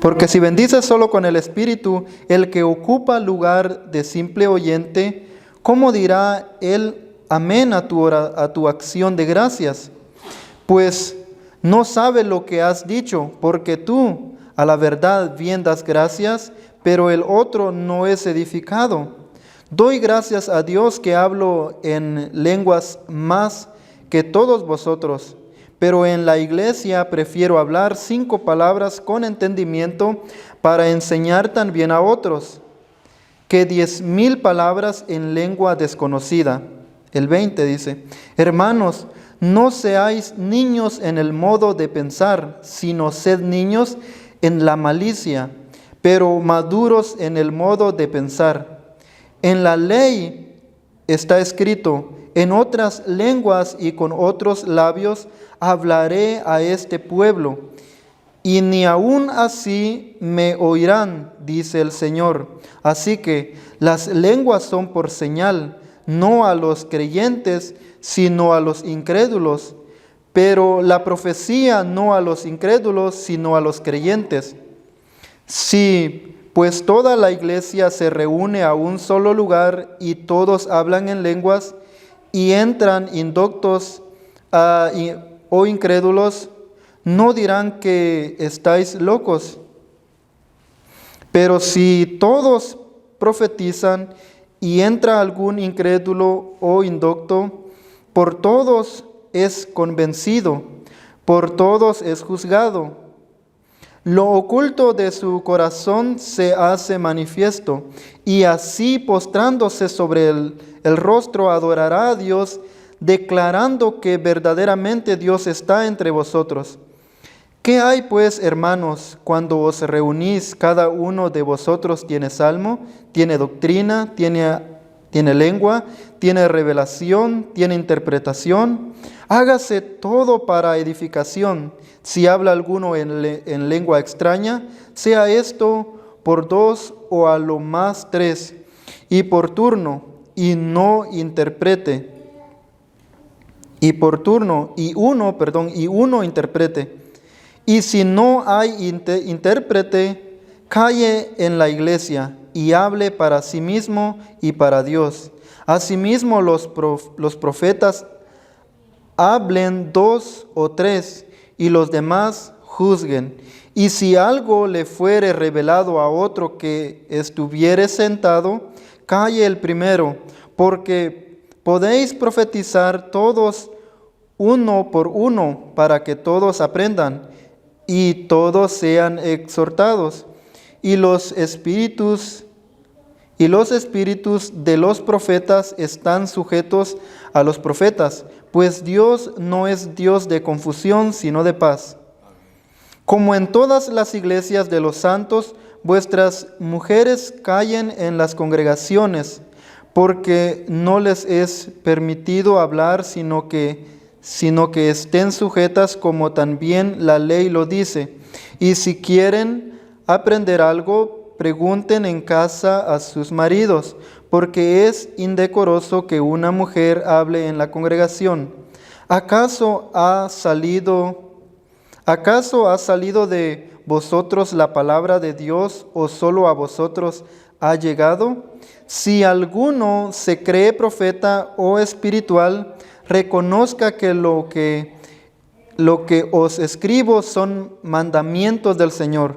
Porque si bendices solo con el espíritu, el que ocupa lugar de simple oyente, ¿cómo dirá él amén a tu acción de gracias? Pues no sabe lo que has dicho, porque tú a la verdad bien das gracias, pero el otro no es edificado. Doy gracias a Dios que hablo en lenguas más que todos vosotros, pero en la iglesia prefiero hablar 5 palabras con entendimiento para enseñar también a otros, que 10,000 palabras en lengua desconocida. El 20 dice: Hermanos, no seáis niños en el modo de pensar, sino sed niños en la malicia, pero maduros en el modo de pensar. En la ley está escrito: en otras lenguas y con otros labios hablaré a este pueblo, y ni aun así me oirán, dice el Señor. Así que las lenguas son por señal, no a los creyentes, sino a los incrédulos, pero la profecía no a los incrédulos, sino a los creyentes. Si pues toda la iglesia se reúne a un solo lugar y todos hablan en lenguas y entran indoctos o incrédulos, no dirán que estáis locos. Pero si todos profetizan y entra algún incrédulo o indocto, por todos es convencido, por todos es juzgado. Lo oculto de su corazón se hace manifiesto, y así postrándose sobre el rostro adorará a Dios, declarando que verdaderamente Dios está entre vosotros. ¿Qué hay pues, hermanos, cuando os reunís? Cada uno de vosotros tiene salmo, tiene doctrina, tiene lengua, tiene revelación, tiene interpretación. Hágase todo para edificación. Si habla alguno en lengua extraña, sea esto por 2 o a lo más 3, y por turno, y no interprete. Y por turno, y uno interprete. Y si no hay intérprete, calle en la iglesia y hable para sí mismo y para Dios. Asimismo los profetas hablen 2 o 3, y los demás juzguen. Y si algo le fuere revelado a otro que estuviere sentado, calle el primero, porque podéis profetizar todos uno por uno, para que todos aprendan y todos sean exhortados. Y los espíritus de los profetas están sujetos a los profetas, pues Dios no es Dios de confusión, sino de paz. Como en todas las iglesias de los santos, vuestras mujeres callen en las congregaciones, porque no les es permitido hablar, sino que estén sujetas como también la ley lo dice. Y si quieren aprender algo, pregunten en casa a sus maridos, porque es indecoroso que una mujer hable en la congregación. ¿Acaso ha salido de vosotros la palabra de Dios, o solo a vosotros ha llegado? Si alguno se cree profeta o espiritual, reconozca que lo que os escribo son mandamientos del Señor.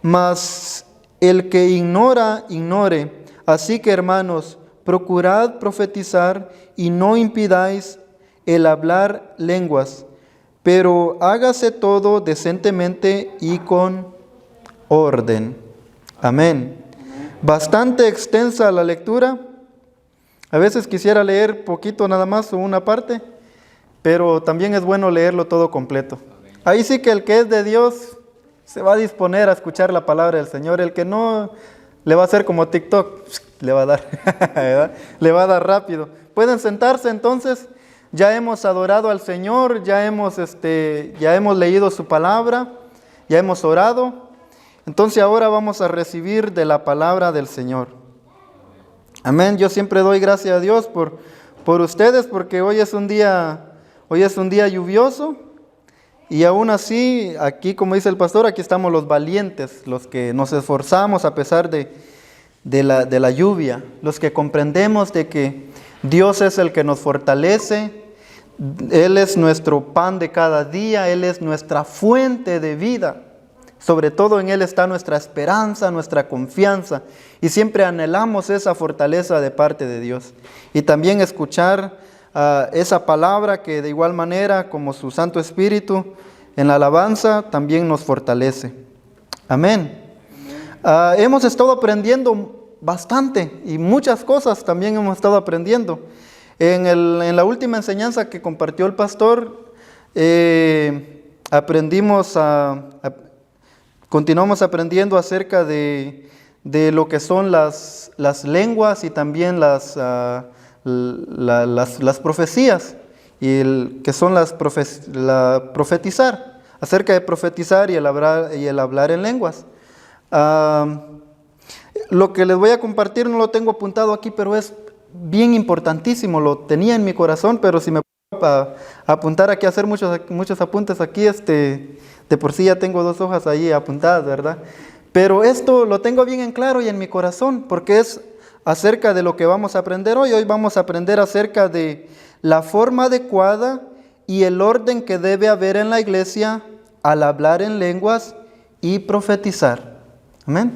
Mas el que ignore. Así que, hermanos, procurad profetizar y no impidáis el hablar lenguas, pero hágase todo decentemente y con orden. Amén. Bastante extensa la lectura. A veces quisiera leer poquito nada más o una parte, pero también es bueno leerlo todo completo. Ahí sí que el que es de Dios se va a disponer a escuchar la palabra del Señor. El que no, le va a hacer como TikTok, le va a dar, ¿verdad? Le va a dar rápido. Pueden sentarse entonces. Ya hemos adorado al Señor, ya hemos leído su palabra, ya hemos orado. Entonces ahora vamos a recibir de la palabra del Señor. Amén. Yo siempre doy gracias a Dios por ustedes, porque hoy es un día lluvioso Y aún así, aquí como dice el pastor, aquí estamos los valientes, los que nos esforzamos a pesar de la lluvia, los que comprendemos de que Dios es el que nos fortalece, Él es nuestro pan de cada día, Él es nuestra fuente de vida. Sobre todo en Él está nuestra esperanza, nuestra confianza, y siempre anhelamos esa fortaleza de parte de Dios. Y también escuchar esa palabra que de igual manera como su Santo Espíritu en la alabanza también nos fortalece. Amén. Hemos estado aprendiendo bastante y muchas cosas también hemos estado aprendiendo. En la última enseñanza que compartió el pastor, continuamos aprendiendo acerca de lo que son las lenguas y también las profecías, y que son profetizar, acerca de profetizar y el hablar en lenguas. Lo que les voy a compartir no lo tengo apuntado aquí, pero es bien importantísimo, lo tenía en mi corazón, pero si me pongo a apuntar aquí, a hacer muchos apuntes aquí, de por sí ya tengo 2 hojas ahí apuntadas, ¿verdad? Pero esto lo tengo bien en claro y en mi corazón, porque es acerca de lo que vamos a aprender hoy. Hoy vamos a aprender acerca de la forma adecuada y el orden que debe haber en la iglesia al hablar en lenguas y profetizar. Amén.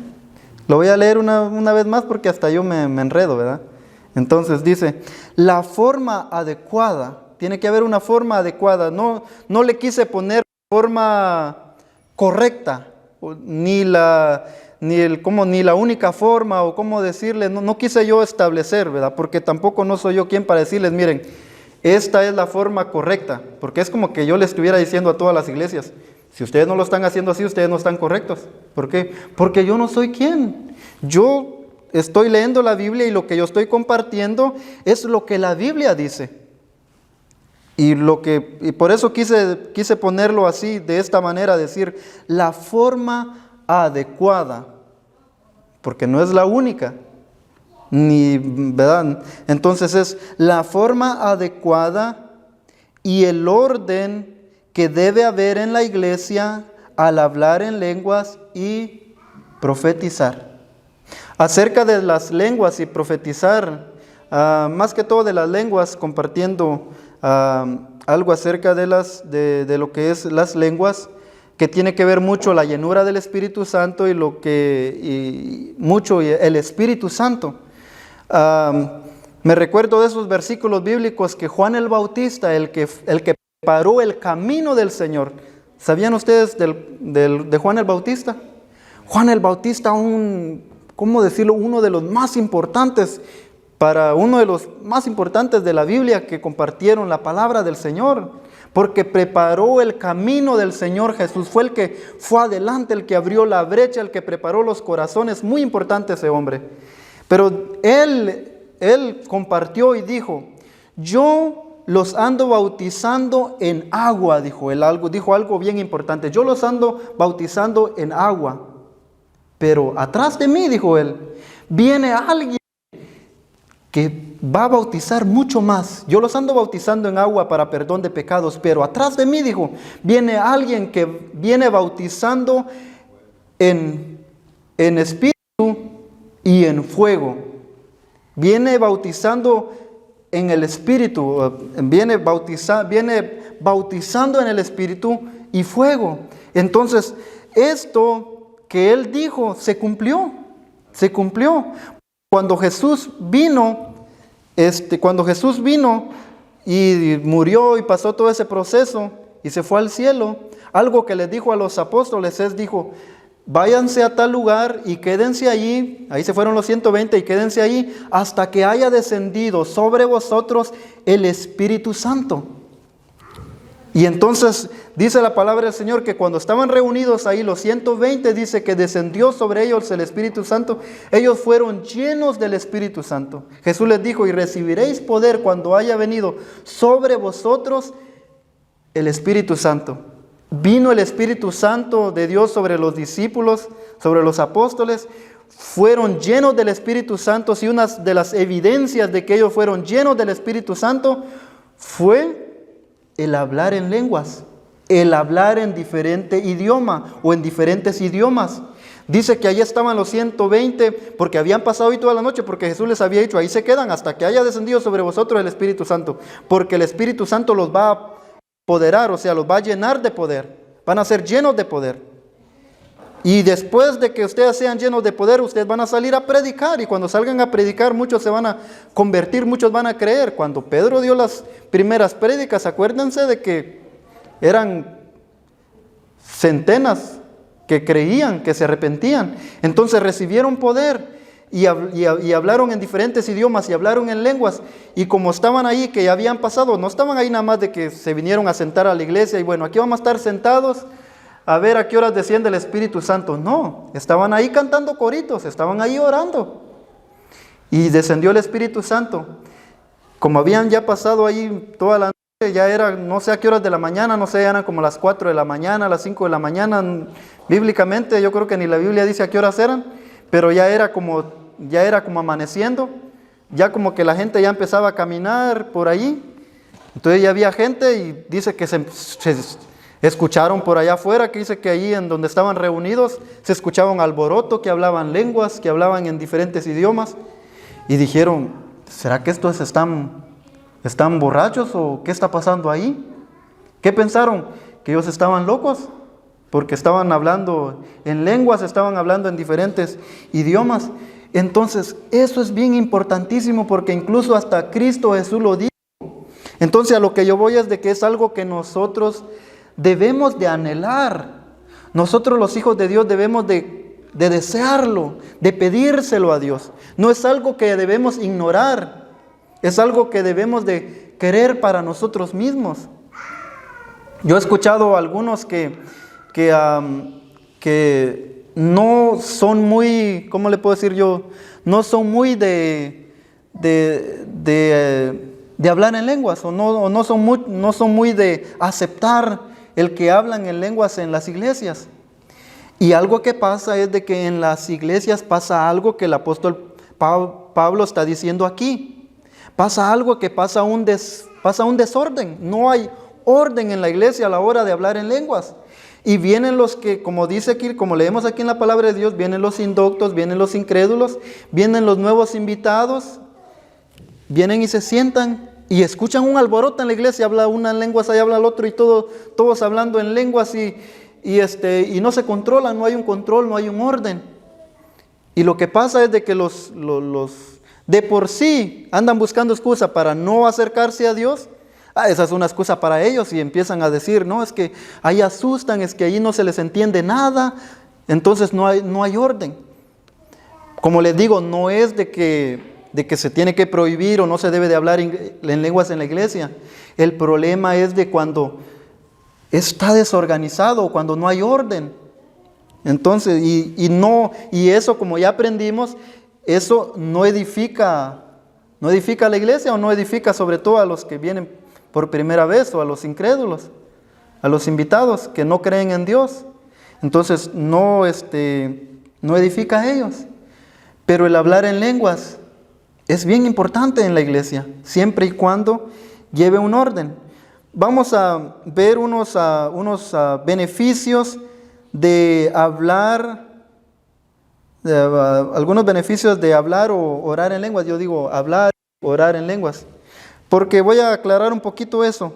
Lo voy a leer una vez más porque hasta yo me enredo, ¿verdad? Entonces dice, la forma adecuada, tiene que haber una forma adecuada. No le quise poner forma correcta, ni la única forma, o cómo decirle, no quise yo establecer, ¿verdad? Porque tampoco no soy yo quien para decirles, miren, esta es la forma correcta, porque es como que yo le estuviera diciendo a todas las iglesias, si ustedes no lo están haciendo así, ustedes no están correctos. ¿Por qué? Porque yo no soy quien. Yo estoy leyendo la Biblia y lo que yo estoy compartiendo es lo que la Biblia dice. Y por eso quise ponerlo así, de esta manera, decir la forma adecuada, porque no es la única, ¿verdad? Entonces es la forma adecuada y el orden que debe haber en la iglesia al hablar en lenguas y profetizar. Acerca de las lenguas y profetizar, más que todo de las lenguas, compartiendo algo acerca de lo que es las lenguas, que tiene que ver mucho la llenura del Espíritu Santo y mucho el Espíritu Santo. Me recuerdo de esos versículos bíblicos que Juan el Bautista, el que preparó el camino del Señor. ¿Sabían ustedes de Juan el Bautista? Juan el Bautista, ¿cómo decirlo? Uno de los más importantes de la Biblia, que compartieron la palabra del Señor, porque preparó el camino del Señor Jesús. Fue el que fue adelante, el que abrió la brecha, el que preparó los corazones. Muy importante ese hombre. Pero él compartió y dijo, yo los ando bautizando en agua, dijo algo bien importante. Yo los ando bautizando en agua, pero atrás de mí, dijo él, viene alguien que va a bautizar mucho más. Yo los ando bautizando en agua para perdón de pecados, pero atrás de mí, dijo, viene alguien que viene bautizando en espíritu y en fuego. Viene bautizando en el espíritu, viene bautizando en el espíritu y fuego. Entonces, esto que él dijo se cumplió. Cuando Jesús vino y murió y pasó todo ese proceso y se fue al cielo, algo que les dijo a los apóstoles dijo, váyanse a tal lugar y quédense allí. Ahí se fueron los 120 y quédense allí hasta que haya descendido sobre vosotros el Espíritu Santo. Y entonces dice la palabra del Señor que cuando estaban reunidos ahí los 120, dice que descendió sobre ellos el Espíritu Santo. Ellos fueron llenos del Espíritu Santo. Jesús les dijo, y recibiréis poder cuando haya venido sobre vosotros el Espíritu Santo. Vino el Espíritu Santo de Dios sobre los discípulos, sobre los apóstoles. Fueron llenos del Espíritu Santo, y una de las evidencias de que ellos fueron llenos del Espíritu Santo fue el hablar en lenguas. el hablar en diferente idioma o en diferentes idiomas. Dice que allí estaban los 120 porque habían pasado ahí toda la noche, porque Jesús les había dicho, ahí se quedan hasta que haya descendido sobre vosotros el Espíritu Santo, porque el Espíritu Santo los va a apoderar, o sea, los va a llenar de poder, van a ser llenos de poder. Y después de que ustedes sean llenos de poder, ustedes van a salir a predicar, y cuando salgan a predicar, muchos se van a convertir, muchos van a creer. Cuando Pedro dio las primeras prédicas, acuérdense de que eran centenas que creían, que se arrepentían. Entonces recibieron poder y hablaron en diferentes idiomas y hablaron en lenguas. Y como estaban ahí, que ya habían pasado, no estaban ahí nada más de que se vinieron a sentar a la iglesia y bueno, aquí vamos a estar sentados a ver a qué horas desciende el Espíritu Santo. No, estaban ahí cantando coritos, estaban ahí orando. Y descendió el Espíritu Santo. Como habían ya pasado ahí toda la noche, ya era no sé a qué horas de la mañana, no sé, eran como las 4 de la mañana, las 5 de la mañana. Bíblicamente yo creo que ni la Biblia dice a qué horas eran, pero ya era como amaneciendo, ya como que la gente ya empezaba a caminar por ahí. Entonces ya había gente y dice que se escucharon por allá afuera, que dice que ahí en donde estaban reunidos se escuchaba un alboroto, que hablaban lenguas, que hablaban en diferentes idiomas. Y dijeron, ¿será que estos están borrachos o qué está pasando ahí? ¿Qué pensaron? Que ellos estaban locos, porque estaban hablando en lenguas, estaban hablando en diferentes idiomas. Entonces, eso es bien importantísimo, porque incluso hasta Cristo Jesús lo dijo. Entonces, a lo que yo voy es de que es algo que nosotros debemos de anhelar. Nosotros los hijos de Dios debemos de desearlo, de pedírselo a Dios. No es algo que debemos ignorar, es algo que debemos de querer para nosotros mismos. Yo he escuchado a algunos que no son muy, ¿cómo le puedo decir yo? No son muy de hablar en lenguas, o no son muy de aceptar el que hablan en lenguas en las iglesias. Y algo que pasa es de que en las iglesias pasa algo que el apóstol Pablo está diciendo aquí. Pasa algo que pasa un desorden. No hay orden en la iglesia a la hora de hablar en lenguas. Y vienen los que, como dice aquí, como leemos aquí en la palabra de Dios, vienen los indoctos, vienen los incrédulos, vienen los nuevos invitados, vienen y se sientan y escuchan un alboroto en la iglesia, habla una en lenguas, ahí habla el otro y todos hablando en lenguas y no se controlan, no hay un control, no hay un orden. Y lo que pasa es de que los de por sí andan buscando excusa para no acercarse a Dios. Esa es una excusa para ellos y empiezan a decir, no, es que ahí asustan, es que ahí no se les entiende nada, entonces no hay orden. Como les digo, no es de que se tiene que prohibir o no se debe de hablar en lenguas en la iglesia. El problema es de cuando está desorganizado, cuando no hay orden. Entonces, y eso, como ya aprendimos, eso no edifica la iglesia, o no edifica sobre todo a los que vienen por primera vez, o a los incrédulos, a los invitados que no creen en Dios. Entonces no edifica a ellos. Pero el hablar en lenguas es bien importante en la iglesia, siempre y cuando lleve un orden. Vamos a ver unos beneficios de hablar, algunos beneficios de hablar o orar en lenguas. Yo digo hablar, orar en lenguas, porque voy a aclarar un poquito eso.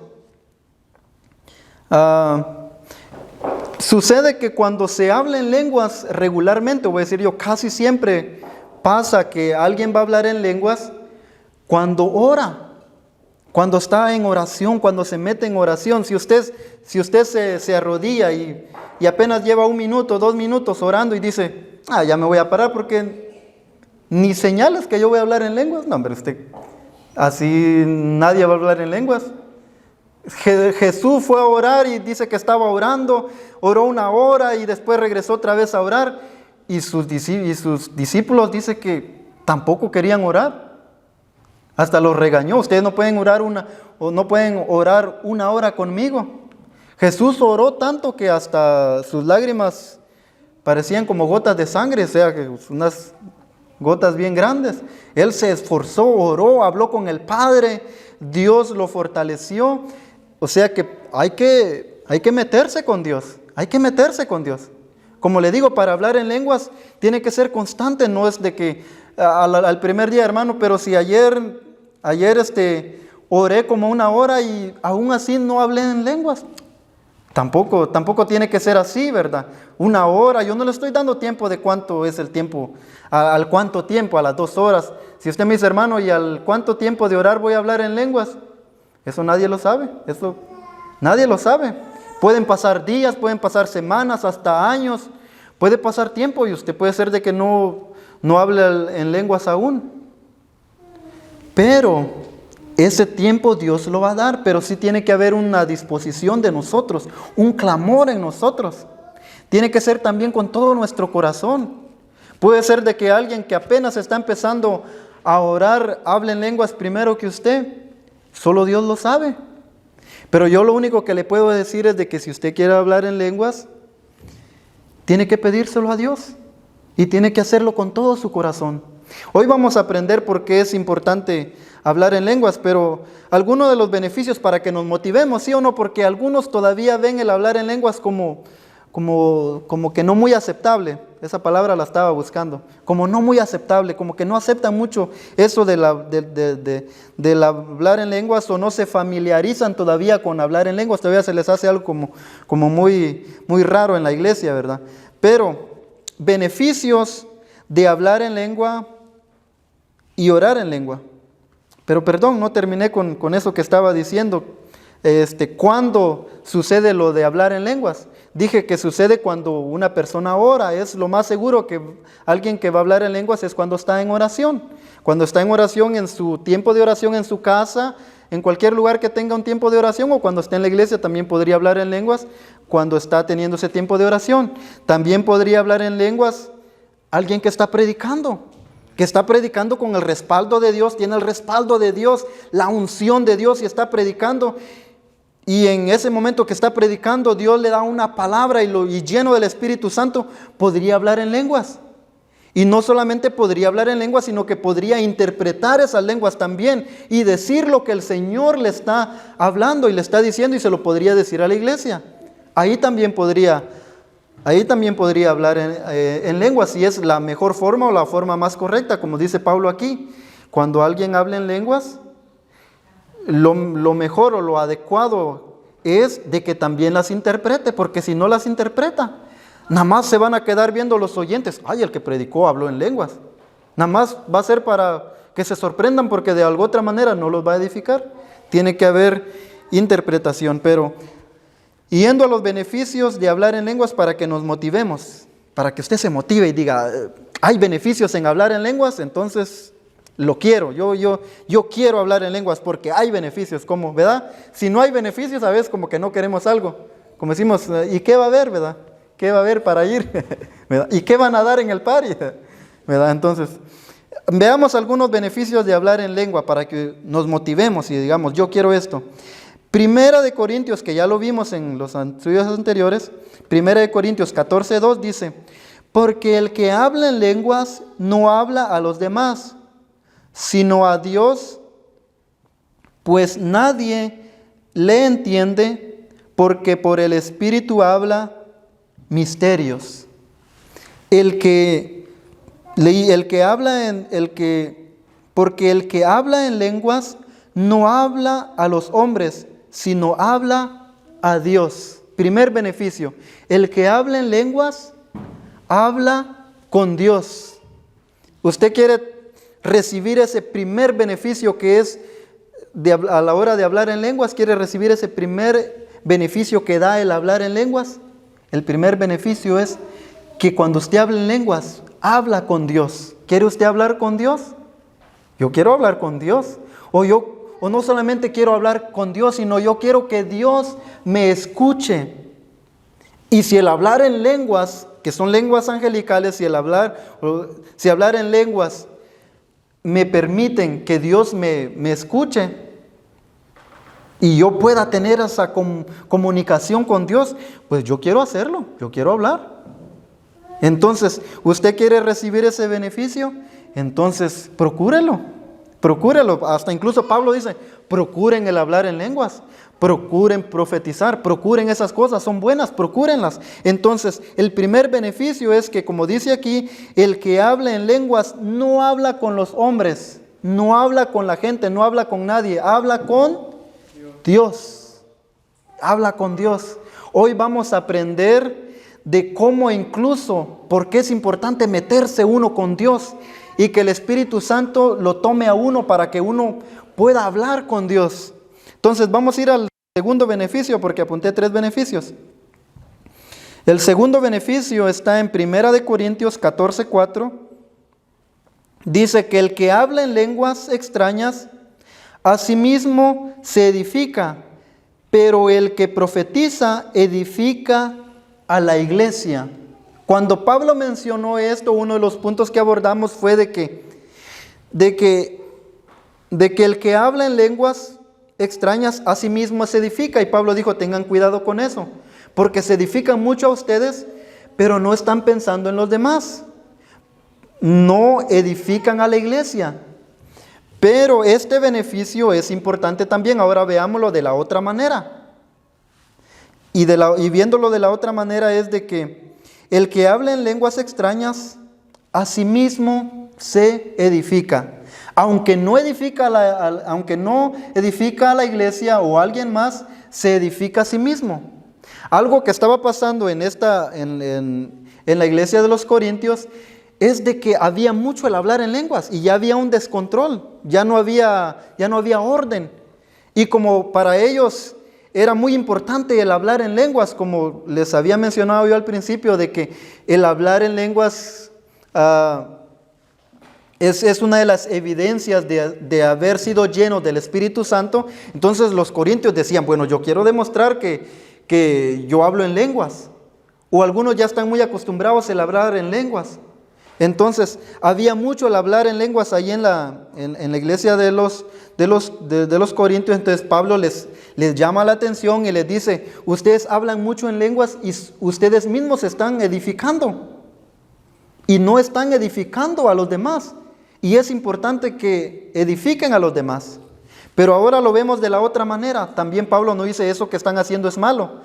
Sucede que cuando se habla en lenguas regularmente, voy a decir yo, casi siempre pasa que alguien va a hablar en lenguas cuando ora, cuando está en oración, cuando se mete en oración. Si usted se arrodilla y apenas lleva 1 minuto, 2 minutos orando y dice, ya me voy a parar porque ni señales que yo voy a hablar en lenguas. No, hombre, así nadie va a hablar en lenguas. Jesús fue a orar y dice que estaba orando, oró 1 hora y después regresó otra vez a orar. Y sus discípulos dice que tampoco querían orar. Hasta los regañó. Ustedes no pueden orar 1 hora conmigo. Jesús oró tanto que hasta sus lágrimas parecían como gotas de sangre, o sea, que unas gotas bien grandes. Él se esforzó, oró, habló con el Padre, Dios lo fortaleció. O sea que hay que hay que meterse con Dios, hay que meterse con Dios. Como le digo, para hablar en lenguas tiene que ser constante, no es de que al primer día, hermano, pero si ayer oré como 1 hora y aún así no hablé en lenguas. Tampoco tiene que ser así, ¿verdad? 1 hora, yo no le estoy dando tiempo de cuánto es el tiempo, al cuánto tiempo, a las 2 horas. Si usted me dice, hermano, ¿y al cuánto tiempo de orar voy a hablar en lenguas? Eso nadie lo sabe, eso nadie lo sabe. Pueden pasar días, pueden pasar semanas, hasta años, puede pasar tiempo y usted puede ser de que no hable en lenguas aún. Pero ese tiempo Dios lo va a dar, pero sí tiene que haber una disposición de nosotros, un clamor en nosotros. Tiene que ser también con todo nuestro corazón. Puede ser de que alguien que apenas está empezando a orar hable en lenguas primero que usted. Solo Dios lo sabe. Pero yo lo único que le puedo decir es de que si usted quiere hablar en lenguas, tiene que pedírselo a Dios y tiene que hacerlo con todo su corazón. Hoy vamos a aprender por qué es importante hablar en lenguas, pero algunos de los beneficios para que nos motivemos, ¿sí o no? Porque algunos todavía ven el hablar en lenguas como que no muy aceptable. Esa palabra la estaba buscando. Como no muy aceptable, como que no aceptan mucho eso del hablar en lenguas, o no se familiarizan todavía con hablar en lenguas. Todavía se les hace algo como muy raro en la iglesia, ¿verdad? Pero beneficios de hablar en lengua y orar en lengua. Pero perdón, no terminé con eso que estaba diciendo. ¿Cuándo sucede lo de hablar en lenguas? Dije que sucede cuando una persona ora. Es lo más seguro que alguien que va a hablar en lenguas es cuando está en oración. Cuando está en oración, en su tiempo de oración en su casa, en cualquier lugar que tenga un tiempo de oración, o cuando esté en la iglesia también podría hablar en lenguas cuando está teniendo ese tiempo de oración. También podría hablar en lenguas alguien que está predicando con el respaldo de Dios, tiene el respaldo de Dios, la unción de Dios y está predicando. Y en ese momento que está predicando, Dios le da una palabra y lleno del Espíritu Santo, podría hablar en lenguas. Y no solamente podría hablar en lenguas, sino que podría interpretar esas lenguas también y decir lo que el Señor le está hablando y le está diciendo, y se lo podría decir a la iglesia. Ahí también podría hablar en lenguas, si es la mejor forma o la forma más correcta, como dice Pablo aquí. Cuando alguien habla en lenguas, lo mejor o lo adecuado es de que también las interprete, porque si no las interpreta, nada más se van a quedar viendo los oyentes. Ay, el que predicó habló en lenguas. Nada más va a ser para que se sorprendan, porque de alguna otra manera no los va a edificar. Tiene que haber interpretación. Pero yendo a los beneficios de hablar en lenguas, para que nos motivemos, para que usted se motive y diga, hay beneficios en hablar en lenguas, entonces lo quiero, yo quiero hablar en lenguas porque hay beneficios, como, ¿verdad? Si no hay beneficios, a veces como que no queremos algo, como decimos, ¿y qué va a haber, verdad? ¿Qué va a haber para ir? ¿Verdad? ¿Y qué van a dar en el party? ¿Verdad? Entonces, veamos algunos beneficios de hablar en lengua para que nos motivemos y digamos, yo quiero esto. Primera de Corintios, que ya lo vimos en los estudios anteriores, Primera de Corintios 14:2 dice, porque el que habla en lenguas no habla a los demás, sino a Dios, pues nadie le entiende, porque por el Espíritu habla misterios. Porque el que habla en lenguas no habla a los hombres, sino habla a Dios. Primer beneficio, el que habla en lenguas habla con Dios. Usted quiere recibir ese primer beneficio que es a la hora de hablar en lenguas, quiere recibir ese primer beneficio que da el hablar en lenguas. El primer beneficio es que cuando usted habla en lenguas, habla con Dios. ¿Quiere usted hablar con Dios? Yo quiero hablar con Dios. O no solamente quiero hablar con Dios, sino yo quiero que Dios me escuche. Y si el hablar en lenguas, que son lenguas angelicales, si hablar en lenguas me permiten que Dios me escuche y yo pueda tener esa comunicación con Dios, pues yo quiero hacerlo, yo quiero hablar. Entonces, ¿usted quiere recibir ese beneficio? Entonces, procúrelo. Hasta incluso Pablo dice, procuren el hablar en lenguas, procuren profetizar, procuren esas cosas, son buenas, procúrenlas. Entonces, el primer beneficio es que, como dice aquí, el que habla en lenguas no habla con los hombres, no habla con la gente, no habla con nadie, habla con Dios. Habla con Dios. Hoy vamos a aprender de cómo incluso, por qué es importante meterse uno con Dios y que el Espíritu Santo lo tome a uno para que uno pueda hablar con Dios. Entonces vamos a ir al segundo beneficio porque apunté 3 beneficios. El segundo beneficio está en 1 Corintios 14:4. Dice que el que habla en lenguas extrañas, a sí mismo se edifica, pero el que profetiza edifica a la iglesia. Cuando Pablo mencionó esto, uno de los puntos que abordamos fue de que el que habla en lenguas extrañas a sí mismo se edifica. Y Pablo dijo, tengan cuidado con eso, porque se edifican mucho a ustedes, pero no están pensando en los demás. No edifican a la iglesia. Pero este beneficio es importante también. Ahora veámoslo de la otra manera. Y viéndolo de la otra manera es de que el que habla en lenguas extrañas a sí mismo se edifica. Aunque no edifica a la iglesia o a alguien más, se edifica a sí mismo. Algo que estaba pasando en la iglesia de los Corintios es de que había mucho el hablar en lenguas y ya había un descontrol, ya no había orden. Y como para ellos era muy importante el hablar en lenguas, como les había mencionado yo al principio, de que el hablar en lenguas es una de las evidencias de haber sido lleno del Espíritu Santo. Entonces los corintios decían, bueno, yo quiero demostrar que yo hablo en lenguas. O algunos ya están muy acostumbrados al hablar en lenguas. Entonces había mucho el hablar en lenguas ahí en la iglesia de los corintios. Entonces Pablo les llama la atención y les dice, ustedes hablan mucho en lenguas y ustedes mismos se están edificando. Y no están edificando a los demás. Y es importante que edifiquen a los demás. Pero ahora lo vemos de la otra manera. También Pablo no dice eso que están haciendo es malo.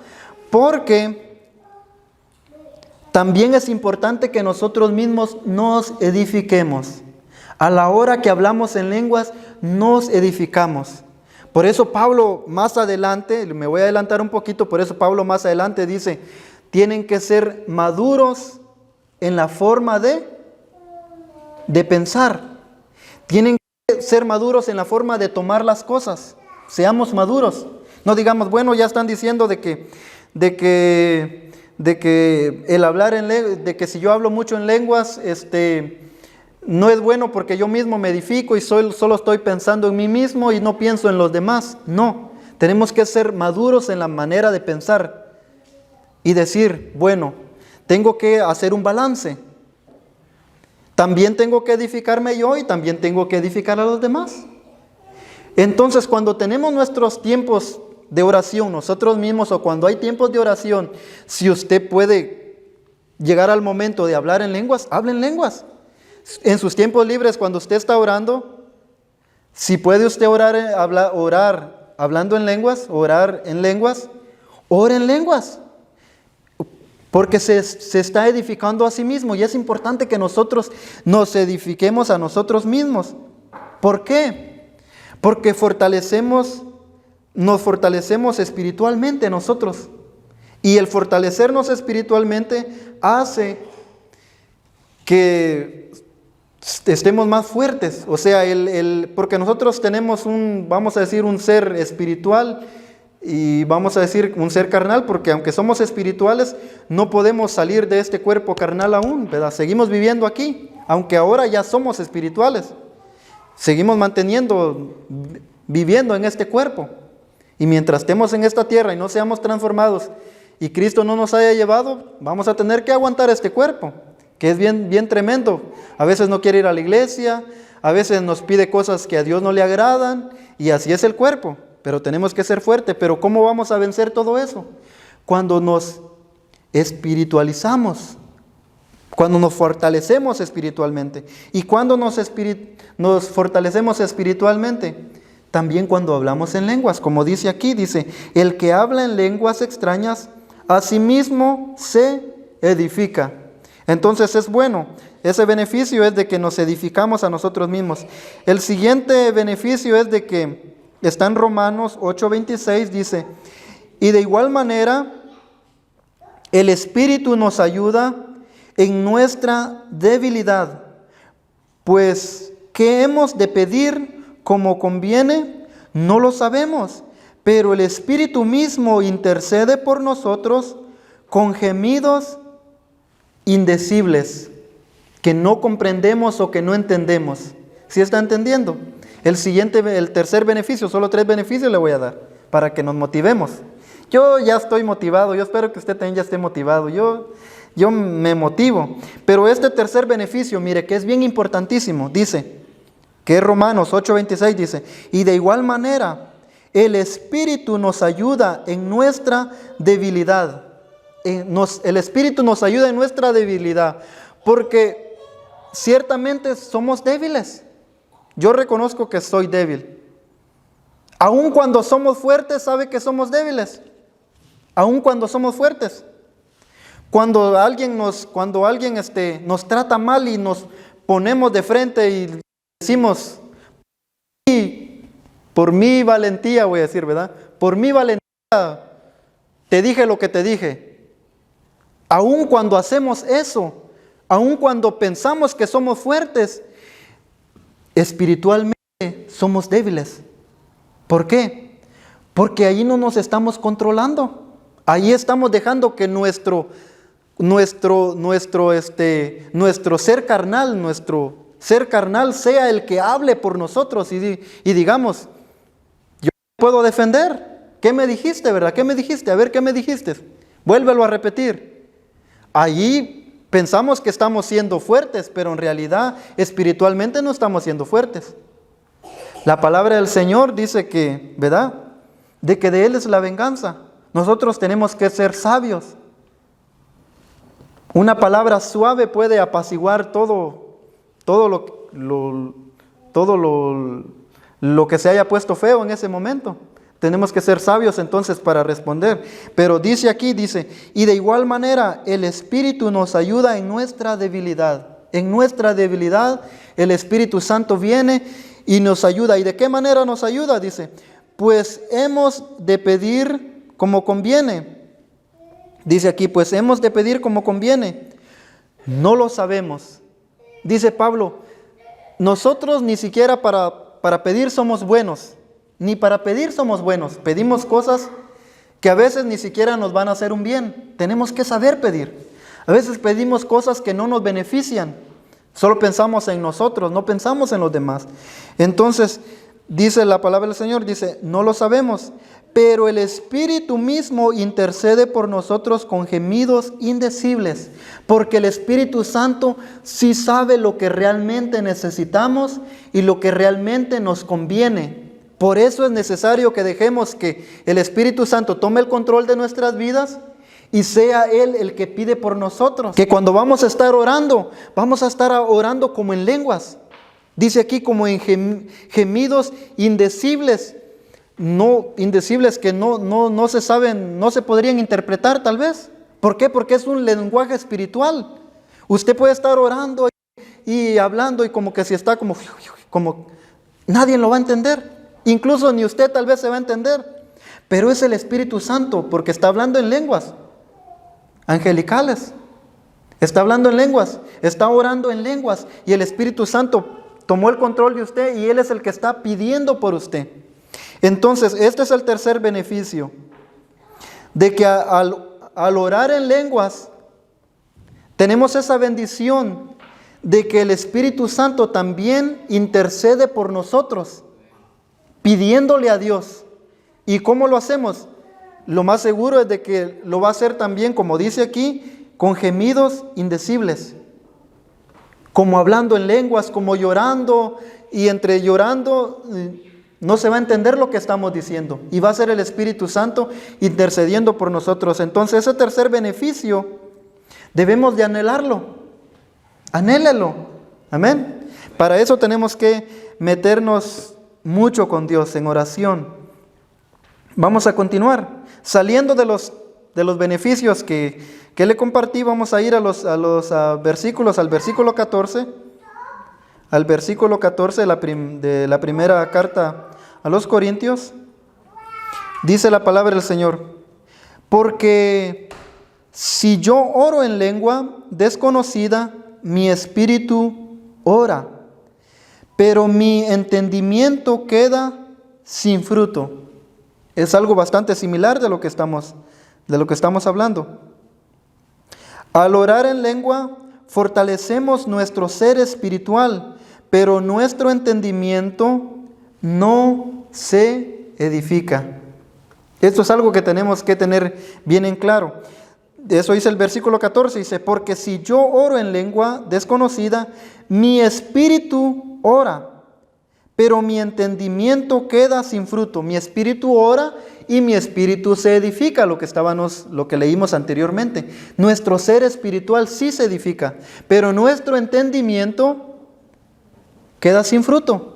Porque también es importante que nosotros mismos nos edifiquemos. A la hora que hablamos en lenguas, nos edificamos. Por eso Pablo más adelante, me voy a adelantar un poquito, por eso Pablo más adelante dice, tienen que ser maduros en la forma de pensar. Tienen que ser maduros en la forma de tomar las cosas. Seamos maduros. No digamos, bueno, ya están diciendo de que el hablar en lenguas, de que si yo hablo mucho en lenguas, no es bueno porque yo mismo me edifico y solo estoy pensando en mí mismo y no pienso en los demás. No, tenemos que ser maduros en la manera de pensar y decir, bueno, tengo que hacer un balance. También tengo que edificarme yo y también tengo que edificar a los demás. Entonces, cuando tenemos nuestros tiempos de oración, nosotros mismos, o cuando hay tiempos de oración, si usted puede llegar al momento de hablar en lenguas, hable en lenguas. En sus tiempos libres, cuando usted está orando, si puede usted orar hablando en lenguas, orar en lenguas, ore en lenguas. Porque se está edificando a sí mismo y es importante que nosotros nos edifiquemos a nosotros mismos. ¿Por qué? Porque nos fortalecemos espiritualmente nosotros. Y el fortalecernos espiritualmente hace que estemos más fuertes. O sea, porque nosotros tenemos vamos a decir, un ser espiritual y vamos a decir un ser carnal, porque aunque somos espirituales, no podemos salir de este cuerpo carnal aún, ¿verdad? Seguimos viviendo aquí, aunque ahora ya somos espirituales. Seguimos viviendo en este cuerpo. Y mientras estemos en esta tierra y no seamos transformados y Cristo no nos haya llevado, vamos a tener que aguantar este cuerpo, que es bien, bien tremendo. A veces no quiere ir a la iglesia, a veces nos pide cosas que a Dios no le agradan, y así es el cuerpo. Pero tenemos que ser fuertes. Pero ¿cómo vamos a vencer todo eso? Cuando nos espiritualizamos, cuando nos fortalecemos espiritualmente. ¿Y cuando nos fortalecemos espiritualmente? también cuando hablamos en lenguas, como dice aquí, dice, el que habla en lenguas extrañas, a sí mismo se edifica. Entonces es bueno, ese beneficio es de que nos edificamos a nosotros mismos. El siguiente beneficio es de que está en Romanos 8:26, dice, y de igual manera, el Espíritu nos ayuda en nuestra debilidad, pues ¿qué hemos de pedir como conviene? No lo sabemos, pero el Espíritu mismo intercede por nosotros con gemidos indecibles, que no comprendemos o que no entendemos. ¿Sí está entendiendo? El tercer beneficio, solo 3 beneficios le voy a dar, para que nos motivemos. Yo ya estoy motivado, yo espero que usted también ya esté motivado, yo me motivo. Pero este tercer beneficio, mire, que es bien importantísimo, dice, que es Romanos 8:26, dice, y de igual manera, el Espíritu nos ayuda en nuestra debilidad. El Espíritu nos ayuda en nuestra debilidad, porque ciertamente somos débiles. Yo reconozco que soy débil. Aun cuando somos fuertes, sabe que somos débiles. Aun cuando somos fuertes. Cuando alguien nos trata mal y nos ponemos de frente y decimos, por mi valentía, voy a decir, ¿verdad? Por mi valentía te dije lo que te dije. Aun cuando hacemos eso, aun cuando pensamos que somos fuertes, espiritualmente somos débiles. ¿Por qué? Porque ahí no nos estamos controlando. Ahí estamos dejando que nuestro ser carnal sea el que hable por nosotros y digamos, yo puedo defender. ¿Qué me dijiste, verdad? ¿Qué me dijiste? A ver, ¿qué me dijiste? Vuélvelo a repetir. Ahí pensamos que estamos siendo fuertes, pero en realidad espiritualmente no estamos siendo fuertes. La palabra del Señor dice que, ¿verdad? De que de Él es la venganza. Nosotros tenemos que ser sabios. Una palabra suave puede apaciguar todo lo que se haya puesto feo en ese momento. Tenemos que ser sabios entonces para responder. Pero dice aquí, y de igual manera el Espíritu nos ayuda en nuestra debilidad. En nuestra debilidad el Espíritu Santo viene y nos ayuda. ¿Y de qué manera nos ayuda? Dice, pues hemos de pedir como conviene. Dice aquí, pues hemos de pedir como conviene. No lo sabemos. Dice Pablo, nosotros ni siquiera para pedir somos buenos. Ni para pedir somos buenos. Pedimos cosas que a veces ni siquiera nos van a hacer un bien. Tenemos que saber pedir. A veces pedimos cosas que no nos benefician. Solo pensamos en nosotros, no pensamos en los demás. Entonces, dice la palabra del Señor, dice, no lo sabemos, pero el Espíritu mismo intercede por nosotros con gemidos indecibles, porque el Espíritu Santo sí sabe lo que realmente necesitamos y lo que realmente nos conviene. Por eso es necesario que dejemos que el Espíritu Santo tome el control de nuestras vidas y sea Él el que pide por nosotros. Que cuando vamos a estar orando como en lenguas. Dice aquí como en gemidos indecibles, indecibles que no se saben, no se podrían interpretar tal vez. ¿Por qué? Porque es un lenguaje espiritual. Usted puede estar orando y hablando y como que si está como nadie lo va a entender. Incluso ni usted tal vez se va a entender. Pero es el Espíritu Santo porque está hablando en lenguas angelicales. Está hablando en lenguas, está orando en lenguas y el Espíritu Santo tomó el control de usted y Él es el que está pidiendo por usted. Entonces, este es el tercer beneficio, de que al orar en lenguas, tenemos esa bendición de que el Espíritu Santo también intercede por nosotros, pidiéndole a Dios. ¿Y cómo lo hacemos? Lo más seguro es de que lo va a hacer también, como dice aquí, con gemidos indecibles. Como hablando en lenguas, como llorando, y entre llorando no se va a entender lo que estamos diciendo. Y va a ser el Espíritu Santo intercediendo por nosotros. Entonces ese tercer beneficio debemos de anhelarlo. Anhélelo. Amén. Para eso tenemos que meternos mucho con Dios en oración. Vamos a continuar. Saliendo de los beneficios que le compartí, vamos a ir a los versículos, al versículo 14. Al versículo 14 de la primera carta a los Corintios. Dice la palabra del Señor: porque si yo oro en lengua desconocida, mi espíritu ora, pero mi entendimiento queda sin fruto. Es algo bastante similar de lo que estamos hablando. Al orar en lengua, fortalecemos nuestro ser espiritual, pero nuestro entendimiento no se edifica. Esto es algo que tenemos que tener bien en claro. Eso dice el versículo 14, dice: porque si yo oro en lengua desconocida, mi espíritu ora, pero mi entendimiento queda sin fruto. Mi espíritu ora y mi espíritu se edifica, lo que leímos anteriormente. Nuestro ser espiritual sí se edifica, pero nuestro entendimiento queda sin fruto.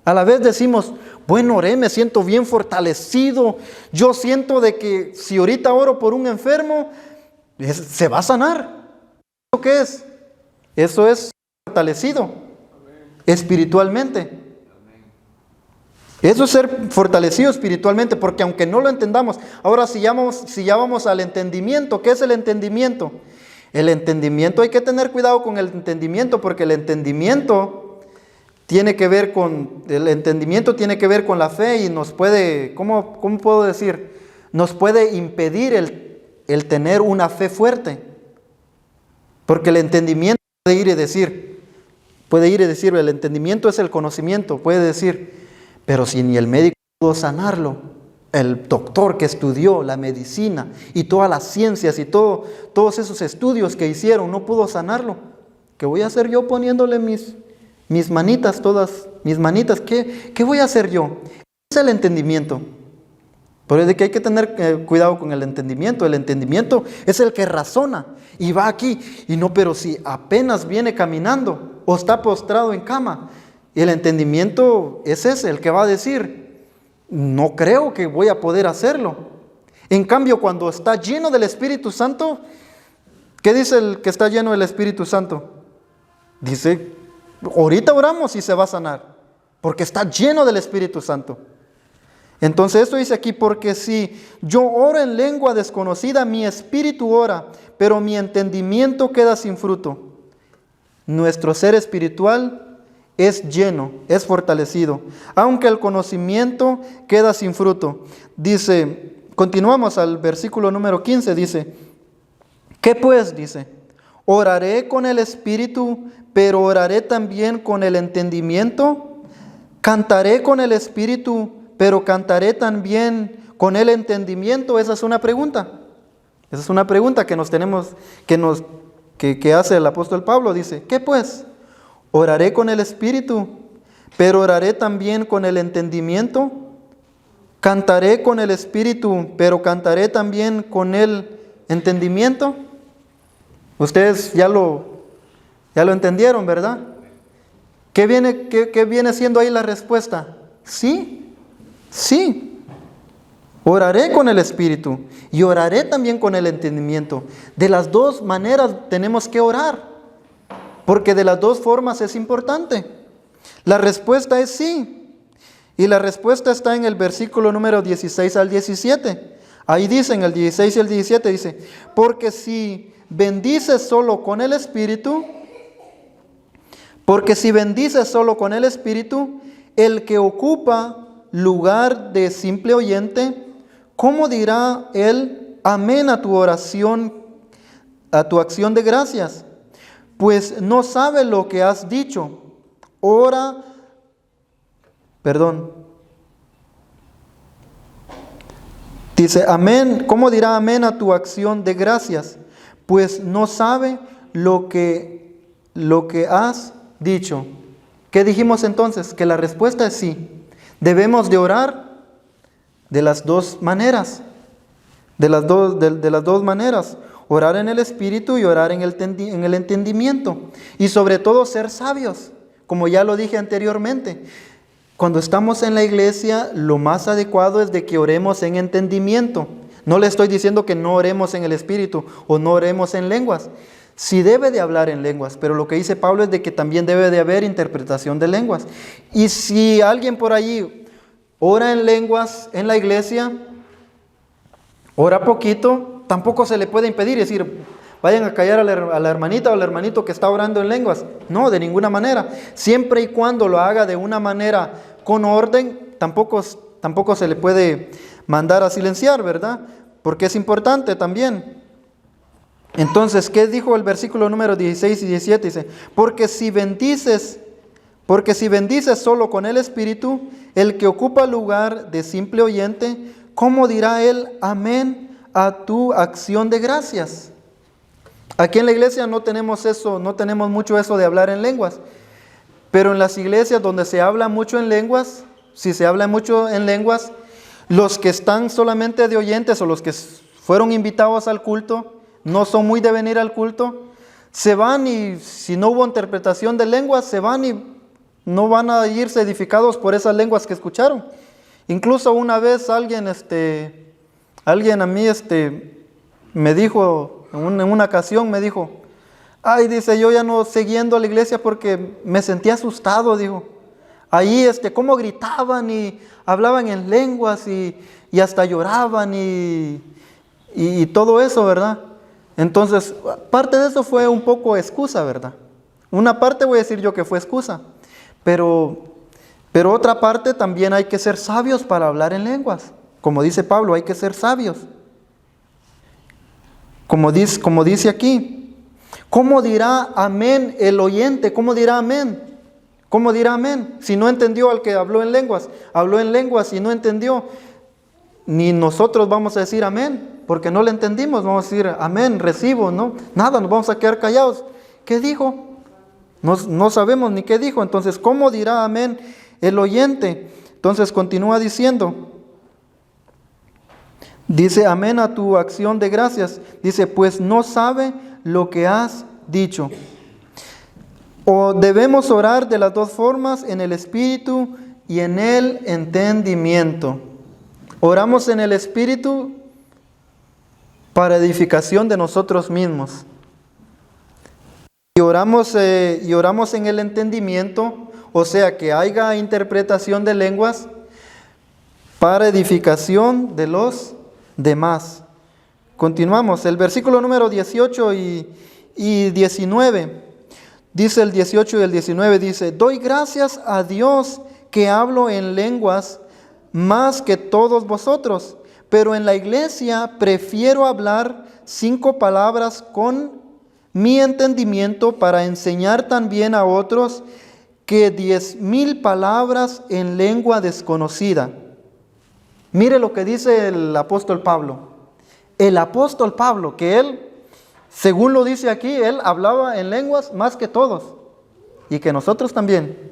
A la vez decimos: bueno, oré, me siento bien fortalecido. Yo siento de que si ahorita oro por un enfermo, se va a sanar. ¿Eso qué es? Eso es fortalecido espiritualmente. Eso es ser fortalecido espiritualmente, porque aunque no lo entendamos, ahora si ya vamos al entendimiento, ¿qué es el entendimiento? El entendimiento, hay que tener cuidado con el entendimiento, porque el entendimiento tiene que ver con la fe y nos puede, ¿cómo puedo decir? Nos puede impedir el tener una fe fuerte. Porque el entendimiento puede ir y decir, el entendimiento es el conocimiento, puede decir, pero si ni el médico pudo sanarlo, el doctor que estudió la medicina y todas las ciencias y todos esos estudios que hicieron no pudo sanarlo, ¿qué voy a hacer yo poniéndole mis manitas, todas mis manitas? ¿Qué voy a hacer yo? Es el entendimiento. Por eso es que hay que tener cuidado con el entendimiento. El entendimiento es el que razona y va aquí y no, pero si apenas viene caminando o está postrado en cama, y el entendimiento es ese, el que va a decir: no creo que voy a poder hacerlo. En cambio, cuando está lleno del Espíritu Santo, ¿qué dice el que está lleno del Espíritu Santo? Dice: ahorita oramos y se va a sanar, porque está lleno del Espíritu Santo. Entonces esto dice aquí: porque si yo oro en lengua desconocida, mi espíritu ora, pero mi entendimiento queda sin fruto. Nuestro ser espiritual es lleno, es fortalecido, aunque el conocimiento queda sin fruto. Dice, continuamos al versículo número 15, dice: ¿qué pues? Dice: oraré con el espíritu, pero oraré también con el entendimiento. Cantaré con el espíritu, pero cantaré también con el entendimiento. Esa es una pregunta. Esa es una pregunta que que hace el apóstol Pablo. Dice: ¿qué pues? Oraré con el espíritu, pero oraré también con el entendimiento. Cantaré con el espíritu, pero cantaré también con el entendimiento. Ustedes ya lo entendieron, ¿verdad? ¿Qué viene siendo ahí la respuesta? Sí. Oraré con el espíritu y oraré también con el entendimiento. De las dos maneras tenemos que orar, porque de las dos formas es importante. La respuesta es sí. Y la respuesta está en el versículo número 16 al 17. Ahí dice, en el 16 y el 17 dice: porque si bendices solo con el espíritu, el que ocupa lugar de simple oyente, ¿cómo dirá él amén a tu oración, a tu acción de gracias? Pues no sabe lo que has dicho. Dice, amén, ¿cómo dirá amén a tu acción de gracias? Pues no sabe lo que has dicho. ¿Qué dijimos entonces? Que la respuesta es sí. Debemos de orar de las dos maneras. De las dos maneras. Orar en el espíritu y orar en el entendimiento. Y sobre todo ser sabios, como ya lo dije anteriormente. cuando estamos en la iglesia, lo más adecuado es de que oremos en entendimiento. No le estoy diciendo que no oremos en el Espíritu o no oremos en lenguas. Sí debe de hablar en lenguas, pero lo que dice Pablo es de que también debe de haber interpretación de lenguas. Y si alguien por allí ora en lenguas en la iglesia, ora poquito, tampoco se le puede impedir decir, vayan a callar a la hermanita o al hermanito que está orando en lenguas. No, de ninguna manera. Siempre y cuando lo haga de una manera con orden, tampoco se le puede mandar a silenciar, ¿verdad? Porque es importante también. Entonces, ¿qué dijo el versículo número 16 y 17? Dice, porque si bendices solo con el Espíritu, el que ocupa lugar de simple oyente, ¿cómo dirá él amén a tu acción de gracias? Aquí en la iglesia no tenemos eso, no tenemos mucho eso de hablar en lenguas, pero en las iglesias donde se habla mucho en lenguas, si se habla mucho en lenguas, los que están solamente de oyentes o los que fueron invitados al culto, no son muy de venir al culto, se van y si no hubo interpretación de lenguas, se van y no van a irse edificados por esas lenguas que escucharon. Incluso una vez alguien a mí me dijo, en una ocasión me dijo, ay, dice, yo ya no seguí yendo a la iglesia porque me sentía asustado, dijo. Ahí, cómo gritaban y hablaban en lenguas y hasta lloraban y todo eso, ¿verdad? Entonces, parte de eso fue un poco excusa, ¿verdad? Una parte voy a decir yo que fue excusa, pero otra parte también hay que ser sabios para hablar en lenguas. Como dice Pablo, hay que ser sabios. Como dice aquí, ¿cómo dirá amén el oyente? ¿Cómo dirá amén? ¿Cómo dirá amén? Si no entendió al que habló en lenguas y no entendió, ni nosotros vamos a decir amén. Porque no le entendimos, vamos a decir amén, recibo, ¿no? Nada, nos vamos a quedar callados. ¿Qué dijo? No sabemos ni qué dijo. Entonces, ¿cómo dirá amén el oyente? Entonces continúa diciendo, dice amén a tu acción de gracias. Dice, pues no sabe lo que has dicho. O debemos orar de las dos formas, en el Espíritu y en el entendimiento. Oramos en el Espíritu para edificación de nosotros mismos. Y oramos en el entendimiento, o sea, que haya interpretación de lenguas para edificación de los demás. Continuamos, el versículo número 18 y 19. Dice el 18 y el 19, dice, doy gracias a Dios que hablo en lenguas más que todos vosotros. Pero en la iglesia prefiero hablar 5 palabras con mi entendimiento para enseñar también a otros que 10,000 palabras en lengua desconocida. Mire lo que dice el apóstol Pablo. El apóstol Pablo, que él, según lo dice aquí, él hablaba en lenguas más que todos. Y que nosotros también.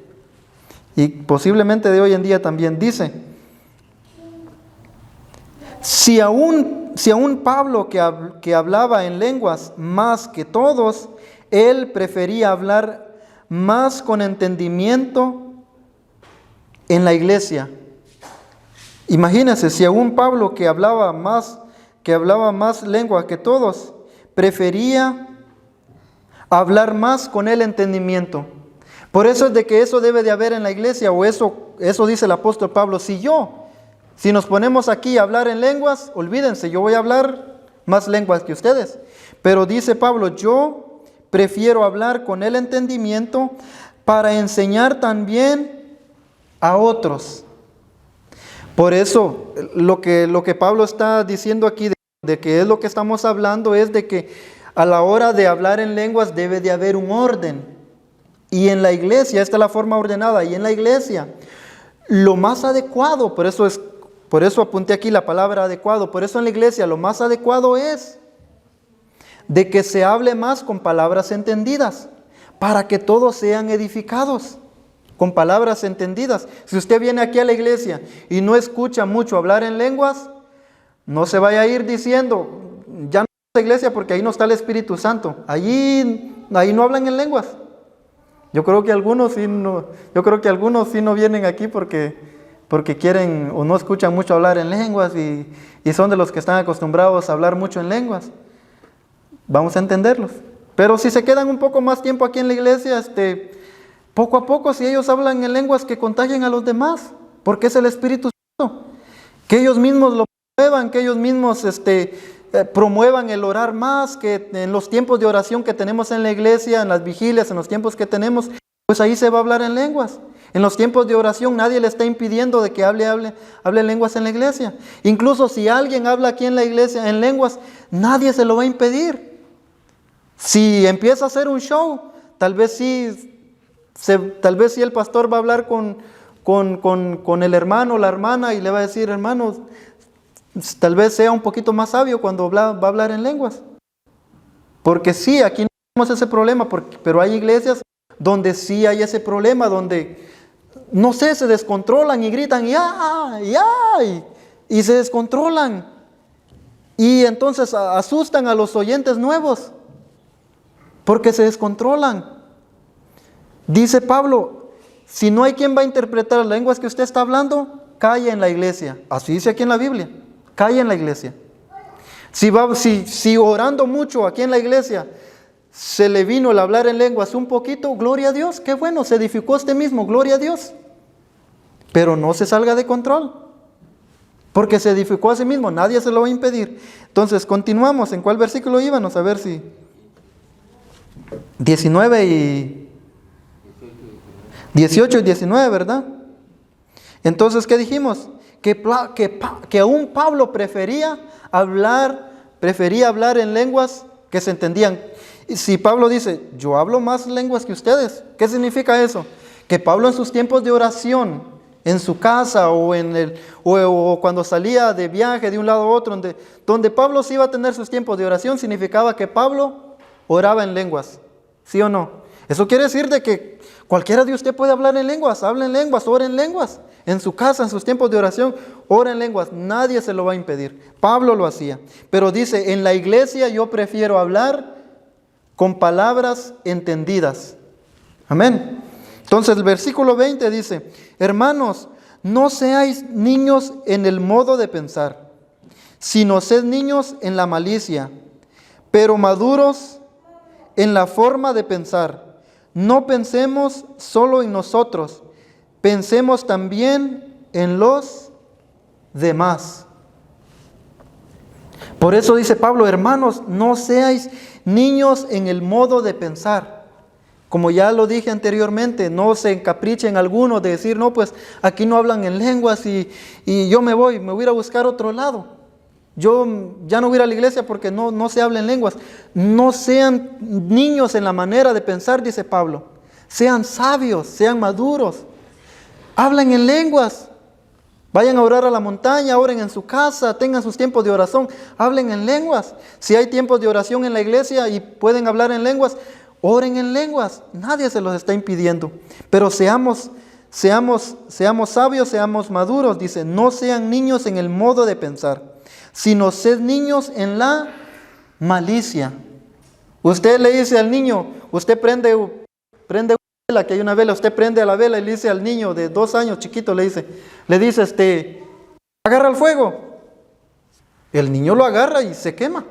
Y posiblemente de hoy en día también dice. Si aún Pablo que hablaba en lenguas más que todos, él prefería hablar más con entendimiento en la iglesia. Imagínense, si aún Pablo que hablaba más lengua que todos, prefería hablar más con el entendimiento. Por eso es de que eso debe de haber en la iglesia, o eso dice el apóstol Pablo. Si nos ponemos aquí a hablar en lenguas, olvídense, yo voy a hablar más lenguas que ustedes. Pero dice Pablo, yo prefiero hablar con el entendimiento para enseñar también a otros. Por eso, lo que Pablo está diciendo aquí, de que es lo que estamos hablando, es de que a la hora de hablar en lenguas debe de haber un orden. Y en la iglesia, esta es la forma ordenada, y en la iglesia, lo más adecuado, por eso apunté aquí la palabra adecuado, por eso en la iglesia lo más adecuado es de que se hable más con palabras entendidas, para que todos sean edificados, con palabras entendidas. Si usted viene aquí a la iglesia y no escucha mucho hablar en lenguas, no se vaya a ir diciendo, ya no es la iglesia porque ahí no está el Espíritu Santo, ahí no hablan en lenguas. Yo creo que algunos sí no vienen aquí porque quieren o no escuchan mucho hablar en lenguas y son de los que están acostumbrados a hablar mucho en lenguas. Vamos a entenderlos. Pero si se quedan un poco más tiempo aquí en la iglesia, poco a poco, si ellos hablan en lenguas, que contagien a los demás, porque es el Espíritu Santo. Que ellos mismos lo promuevan, que ellos mismos promuevan el orar más, que en los tiempos de oración que tenemos en la iglesia, en las vigilias, en los tiempos que tenemos, pues ahí se va a hablar en lenguas. En los tiempos de oración nadie le está impidiendo de que hable lenguas en la iglesia. Incluso si alguien habla aquí en la iglesia en lenguas, nadie se lo va a impedir. Si empieza a hacer un show, tal vez sí el pastor va a hablar con el hermano o la hermana y le va a decir, hermano, tal vez sea un poquito más sabio cuando va a hablar en lenguas. Porque sí, aquí no tenemos ese problema, pero hay iglesias donde sí hay ese problema, donde, no sé, se descontrolan y gritan, y se descontrolan. Y entonces asustan a los oyentes nuevos, porque se descontrolan. Dice Pablo, si no hay quien va a interpretar las lenguas que usted está hablando, calla en la iglesia. Así dice aquí en la Biblia, calla en la iglesia. Si orando mucho aquí en la iglesia se le vino el hablar en lenguas un poquito, gloria a Dios, qué bueno, se edificó usted mismo, gloria a Dios. Pero no se salga de control, porque se edificó a sí mismo, nadie se lo va a impedir. Entonces continuamos, ¿en cuál versículo íbamos? A ver si 18 y 19, ¿verdad? Entonces, ¿qué dijimos? Que aún Pablo prefería hablar en lenguas que se entendían. Y si Pablo dice, yo hablo más lenguas que ustedes, ¿qué significa eso? Que Pablo en sus tiempos de oración, en su casa o cuando salía de viaje de un lado a otro, donde Pablo sí iba a tener sus tiempos de oración, significaba que Pablo oraba en lenguas, ¿sí o no? Eso quiere decir de que cualquiera de usted puede hablar en lenguas, hable en lenguas, ore en lenguas, en su casa, en sus tiempos de oración, ore en lenguas, nadie se lo va a impedir. Pablo lo hacía, pero dice, en la iglesia yo prefiero hablar con palabras entendidas. Amén. Entonces el versículo 20 dice, hermanos, no seáis niños en el modo de pensar, sino sed niños en la malicia, pero maduros en la forma de pensar. No pensemos solo en nosotros, pensemos también en los demás. Por eso dice Pablo, hermanos, no seáis niños en el modo de pensar. Como ya lo dije anteriormente, no se encaprichen algunos de decir, no, pues aquí no hablan en lenguas y yo me voy a ir a buscar otro lado. Yo ya no voy a ir a la iglesia porque no se habla en lenguas. No sean niños en la manera de pensar, dice Pablo. Sean sabios, sean maduros. Hablen en lenguas. Vayan a orar a la montaña, oren en su casa, tengan sus tiempos de oración, hablen en lenguas. Si hay tiempos de oración en la iglesia y pueden hablar en lenguas, oren en lenguas. Nadie se los está impidiendo. Pero seamos sabios, seamos maduros. Dice, no sean niños en el modo de pensar, sino sed niños en la malicia. Usted le dice al niño, usted prende una vela, que hay una vela, usted prende a la vela y le dice al niño de 2 años, chiquito, le dice, agarra el fuego. El niño lo agarra y se quema.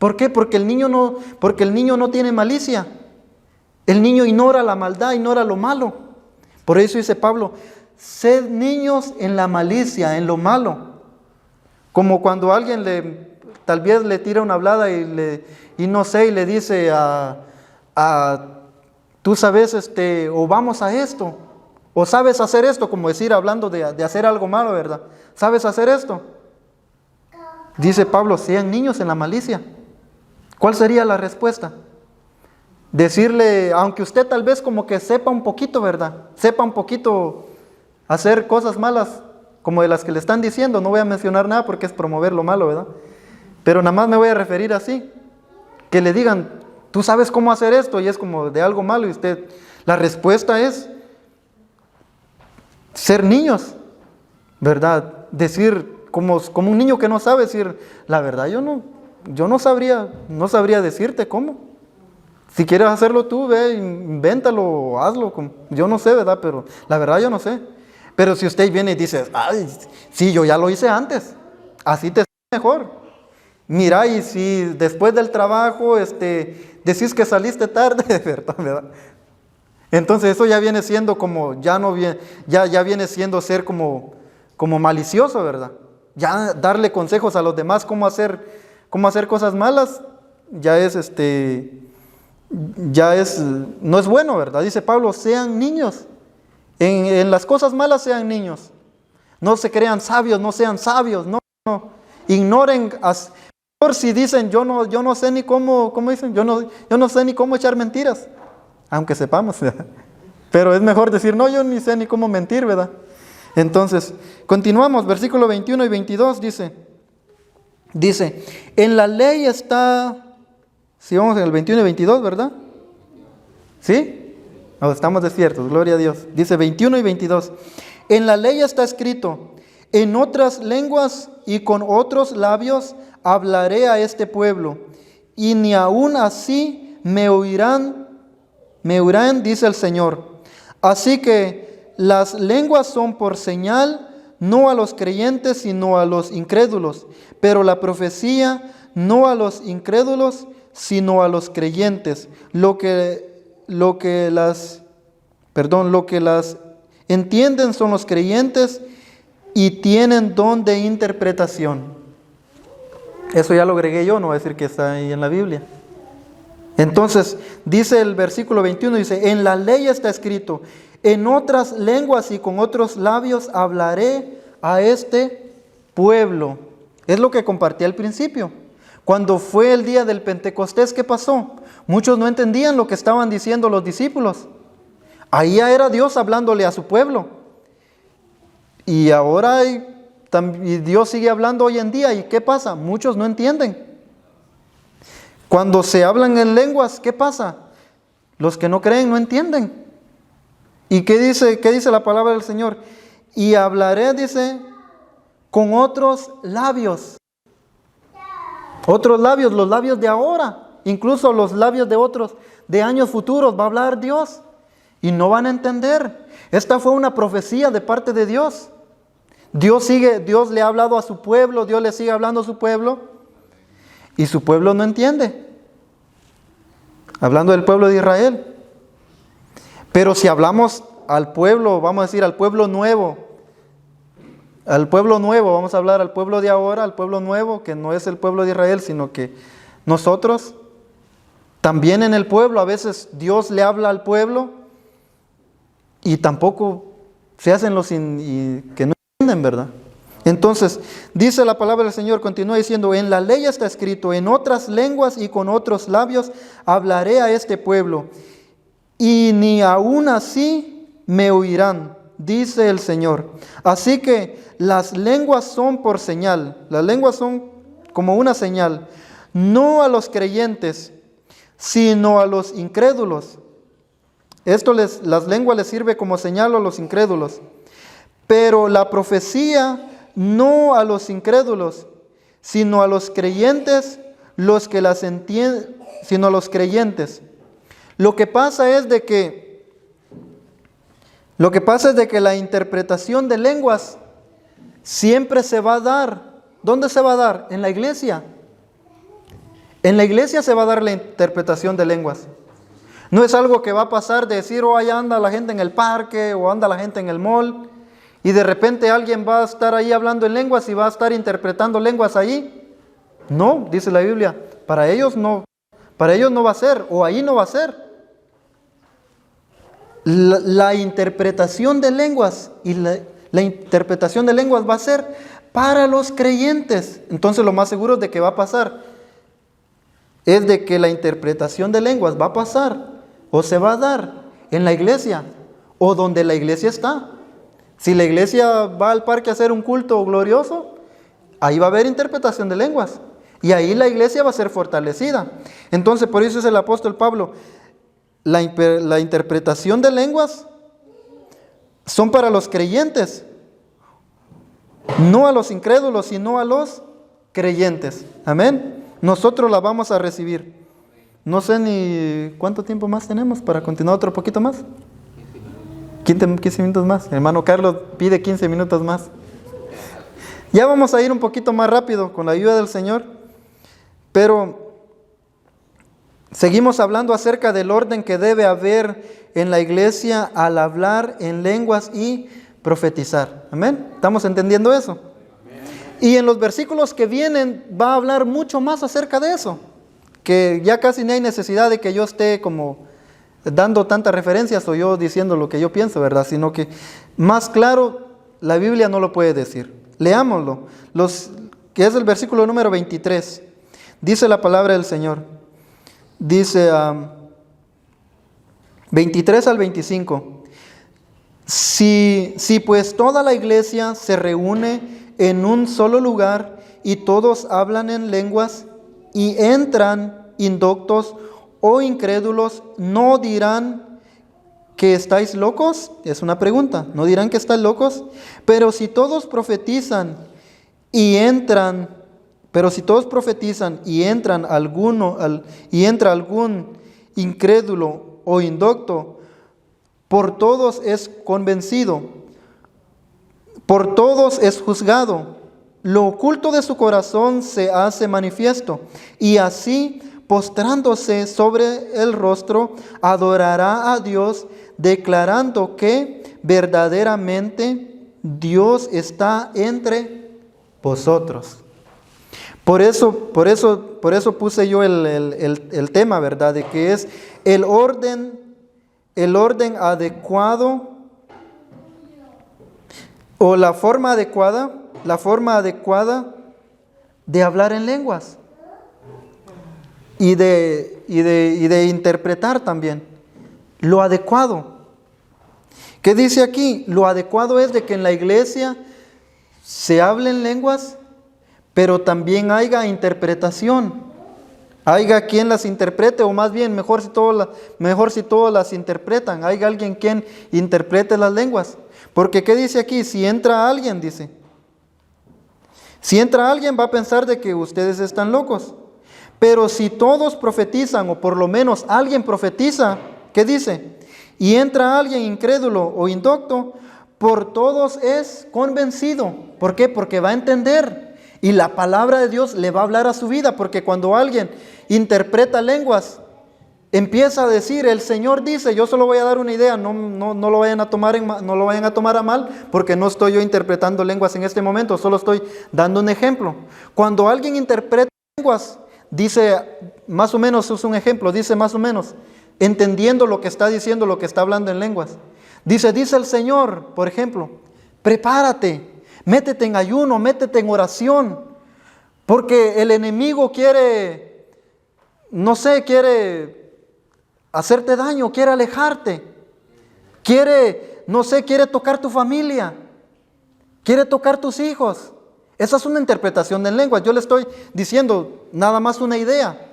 ¿Por qué? Porque el niño no tiene malicia. El niño ignora la maldad, ignora lo malo. Por eso dice Pablo, sed niños en la malicia, en lo malo. Como cuando alguien tal vez le tira una hablada y le dice tú sabes, o vamos a esto, o sabes hacer esto, como decir, hablando de hacer algo malo, ¿verdad? ¿Sabes hacer esto? Dice Pablo, sean niños en la malicia. ¿Cuál sería la respuesta? Decirle, aunque usted tal vez como que sepa un poquito, ¿verdad? Sepa un poquito hacer cosas malas, como de las que le están diciendo, no voy a mencionar nada porque es promover lo malo, ¿verdad? Pero nada más me voy a referir así, que le digan, tú sabes cómo hacer esto, y es como de algo malo, y la respuesta es ser niños, ¿verdad? Decir, como un niño que no sabe decir, la verdad, yo no sabría decirte cómo. Si quieres hacerlo tú, ve, invéntalo, hazlo. Yo no sé, ¿verdad? Pero la verdad yo no sé. Pero si usted viene y dice, ay, sí, yo ya lo hice antes, así te sale mejor. Mira, y si después del trabajo decís que saliste tarde, ¿verdad? Entonces eso ya viene siendo como, ya viene siendo ser como malicioso, ¿verdad? Ya darle consejos a los demás cómo hacer cosas malas, no es bueno, ¿verdad? Dice Pablo, sean niños, en las cosas malas sean niños, no se crean sabios, no sean sabios, no, ignoren, por si dicen, yo no sé ni cómo dicen, yo no sé ni cómo echar mentiras, aunque sepamos, ¿verdad? Pero es mejor decir, no, yo ni sé ni cómo mentir, ¿verdad? Entonces, continuamos, versículo 21 y 22 dice, en la ley está, si vamos en el 21 y 22, ¿verdad? ¿Sí? No, estamos despiertos, gloria a Dios. Dice 21 y 22, en la ley está escrito, en otras lenguas y con otros labios hablaré a este pueblo, y ni aun así me oirán, dice el Señor. Así que las lenguas son por señal, no a los creyentes, sino a los incrédulos. Pero la profecía, no a los incrédulos, sino a los creyentes. Lo que las entienden son los creyentes y tienen don de interpretación. Eso ya lo agregué yo, no voy a decir que está ahí en la Biblia. Entonces, dice el versículo 21, dice, en la ley está escrito, en otras lenguas y con otros labios hablaré a este pueblo. Es lo que compartí al principio. Cuando fue el día del Pentecostés, ¿qué pasó? Muchos no entendían lo que estaban diciendo los discípulos. Ahí ya era Dios hablándole a su pueblo. Y ahora Dios sigue hablando hoy en día. ¿Y qué pasa? Muchos no entienden. Cuando se hablan en lenguas, ¿qué pasa? Los que no creen no entienden. ¿Y qué dice la palabra del Señor? Y hablaré, dice, con otros labios. Otros labios, los labios de ahora, incluso los labios de otros, de años futuros, va a hablar Dios. Y no van a entender. Esta fue una profecía de parte de Dios. Dios le ha hablado a su pueblo, Dios le sigue hablando a su pueblo. Y su pueblo no entiende. Hablando del pueblo de Israel. Pero si hablamos al pueblo, vamos a decir al pueblo nuevo. Vamos a hablar al pueblo de ahora, al pueblo nuevo, que no es el pueblo de Israel, sino que nosotros, también en el pueblo, a veces Dios le habla al pueblo y tampoco se hacen los que no entienden, ¿verdad? Entonces, dice la palabra del Señor, continúa diciendo, en la ley está escrito, en otras lenguas y con otros labios hablaré a este pueblo, y ni aun así me oirán, dice el Señor. Así que las lenguas son por señal, las lenguas son como una señal, no a los creyentes, sino a los incrédulos. Las lenguas les sirve como señal a los incrédulos, pero la profecía no a los incrédulos, sino a los creyentes, los que las entienden, sino a los creyentes. Lo que pasa es de que la interpretación de lenguas siempre se va a dar. ¿Dónde se va a dar? En la iglesia. En la iglesia se va a dar la interpretación de lenguas. No es algo que va a pasar de decir, oh, allá anda la gente en el parque, o anda la gente en el mall, y de repente alguien va a estar ahí hablando en lenguas y va a estar interpretando lenguas ahí. No, dice la Biblia, para ellos no va a ser, o ahí no va a ser. La interpretación de lenguas y la interpretación de lenguas va a ser para los creyentes. Entonces lo más seguro de que va a pasar es de que la interpretación de lenguas va a pasar o se va a dar en la iglesia o donde la iglesia está. Si la iglesia va al parque a hacer un culto glorioso, ahí va a haber interpretación de lenguas. Y ahí la iglesia va a ser fortalecida. Entonces, por eso es el apóstol Pablo, la interpretación de lenguas son para los creyentes, no a los incrédulos, sino a los creyentes. Amén. Nosotros la vamos a recibir. No sé ni cuánto tiempo más tenemos para continuar otro poquito más. 15 minutos más. Hermano Carlos pide 15 minutos más. Ya vamos a ir un poquito más rápido con la ayuda del Señor. Pero seguimos hablando acerca del orden que debe haber en la iglesia al hablar en lenguas y profetizar. Amén. ¿Estamos entendiendo eso? Y en los versículos que vienen va a hablar mucho más acerca de eso. Que ya casi no hay necesidad de que yo esté como dando tantas referencias o yo diciendo lo que yo pienso, ¿verdad? Sino que más claro la Biblia no lo puede decir. Leámoslo, que es el versículo número 23. Dice la palabra del Señor. Dice 23 al 25. Si pues toda la iglesia se reúne en un solo lugar y todos hablan en lenguas y entran indoctos o incrédulos, ¿no dirán que estáis locos? Es una pregunta. ¿No dirán que estáis locos? Pero si todos profetizan y entran, entra algún incrédulo o indocto, por todos es convencido, por todos es juzgado. Lo oculto de su corazón se hace manifiesto, y así, postrándose sobre el rostro, adorará a Dios, declarando que verdaderamente Dios está entre vosotros. Por eso puse yo el tema, ¿verdad? De que es el orden adecuado o la forma adecuada de hablar en lenguas. Y de interpretar también. Lo adecuado. ¿Qué dice aquí? Lo adecuado es de que en la iglesia se hable en lenguas, pero también haya interpretación. Haya quien las interprete, o más bien, mejor si todos las interpretan. Haya alguien quien interprete las lenguas. Porque ¿qué dice aquí? Si entra alguien, dice. Si entra alguien va a pensar de que ustedes están locos. Pero si todos profetizan, o por lo menos alguien profetiza, ¿qué dice? Y entra alguien incrédulo o indocto, por todos es convencido. ¿Por qué? Porque va a entender. Y la palabra de Dios le va a hablar a su vida. Porque cuando alguien interpreta lenguas, empieza a decir, el Señor dice, yo solo voy a dar una idea, no lo vayan a tomar a mal, porque no estoy yo interpretando lenguas en este momento, solo estoy dando un ejemplo. Cuando alguien interpreta lenguas, dice, más o menos, es un ejemplo, dice más o menos, entendiendo lo que está diciendo, lo que está hablando en lenguas. Dice el Señor, por ejemplo, prepárate, métete en ayuno, métete en oración, porque el enemigo quiere hacerte daño, quiere alejarte, quiere tocar tu familia, quiere tocar tus hijos. Esa es una interpretación de lenguas. Yo le estoy diciendo nada más una idea.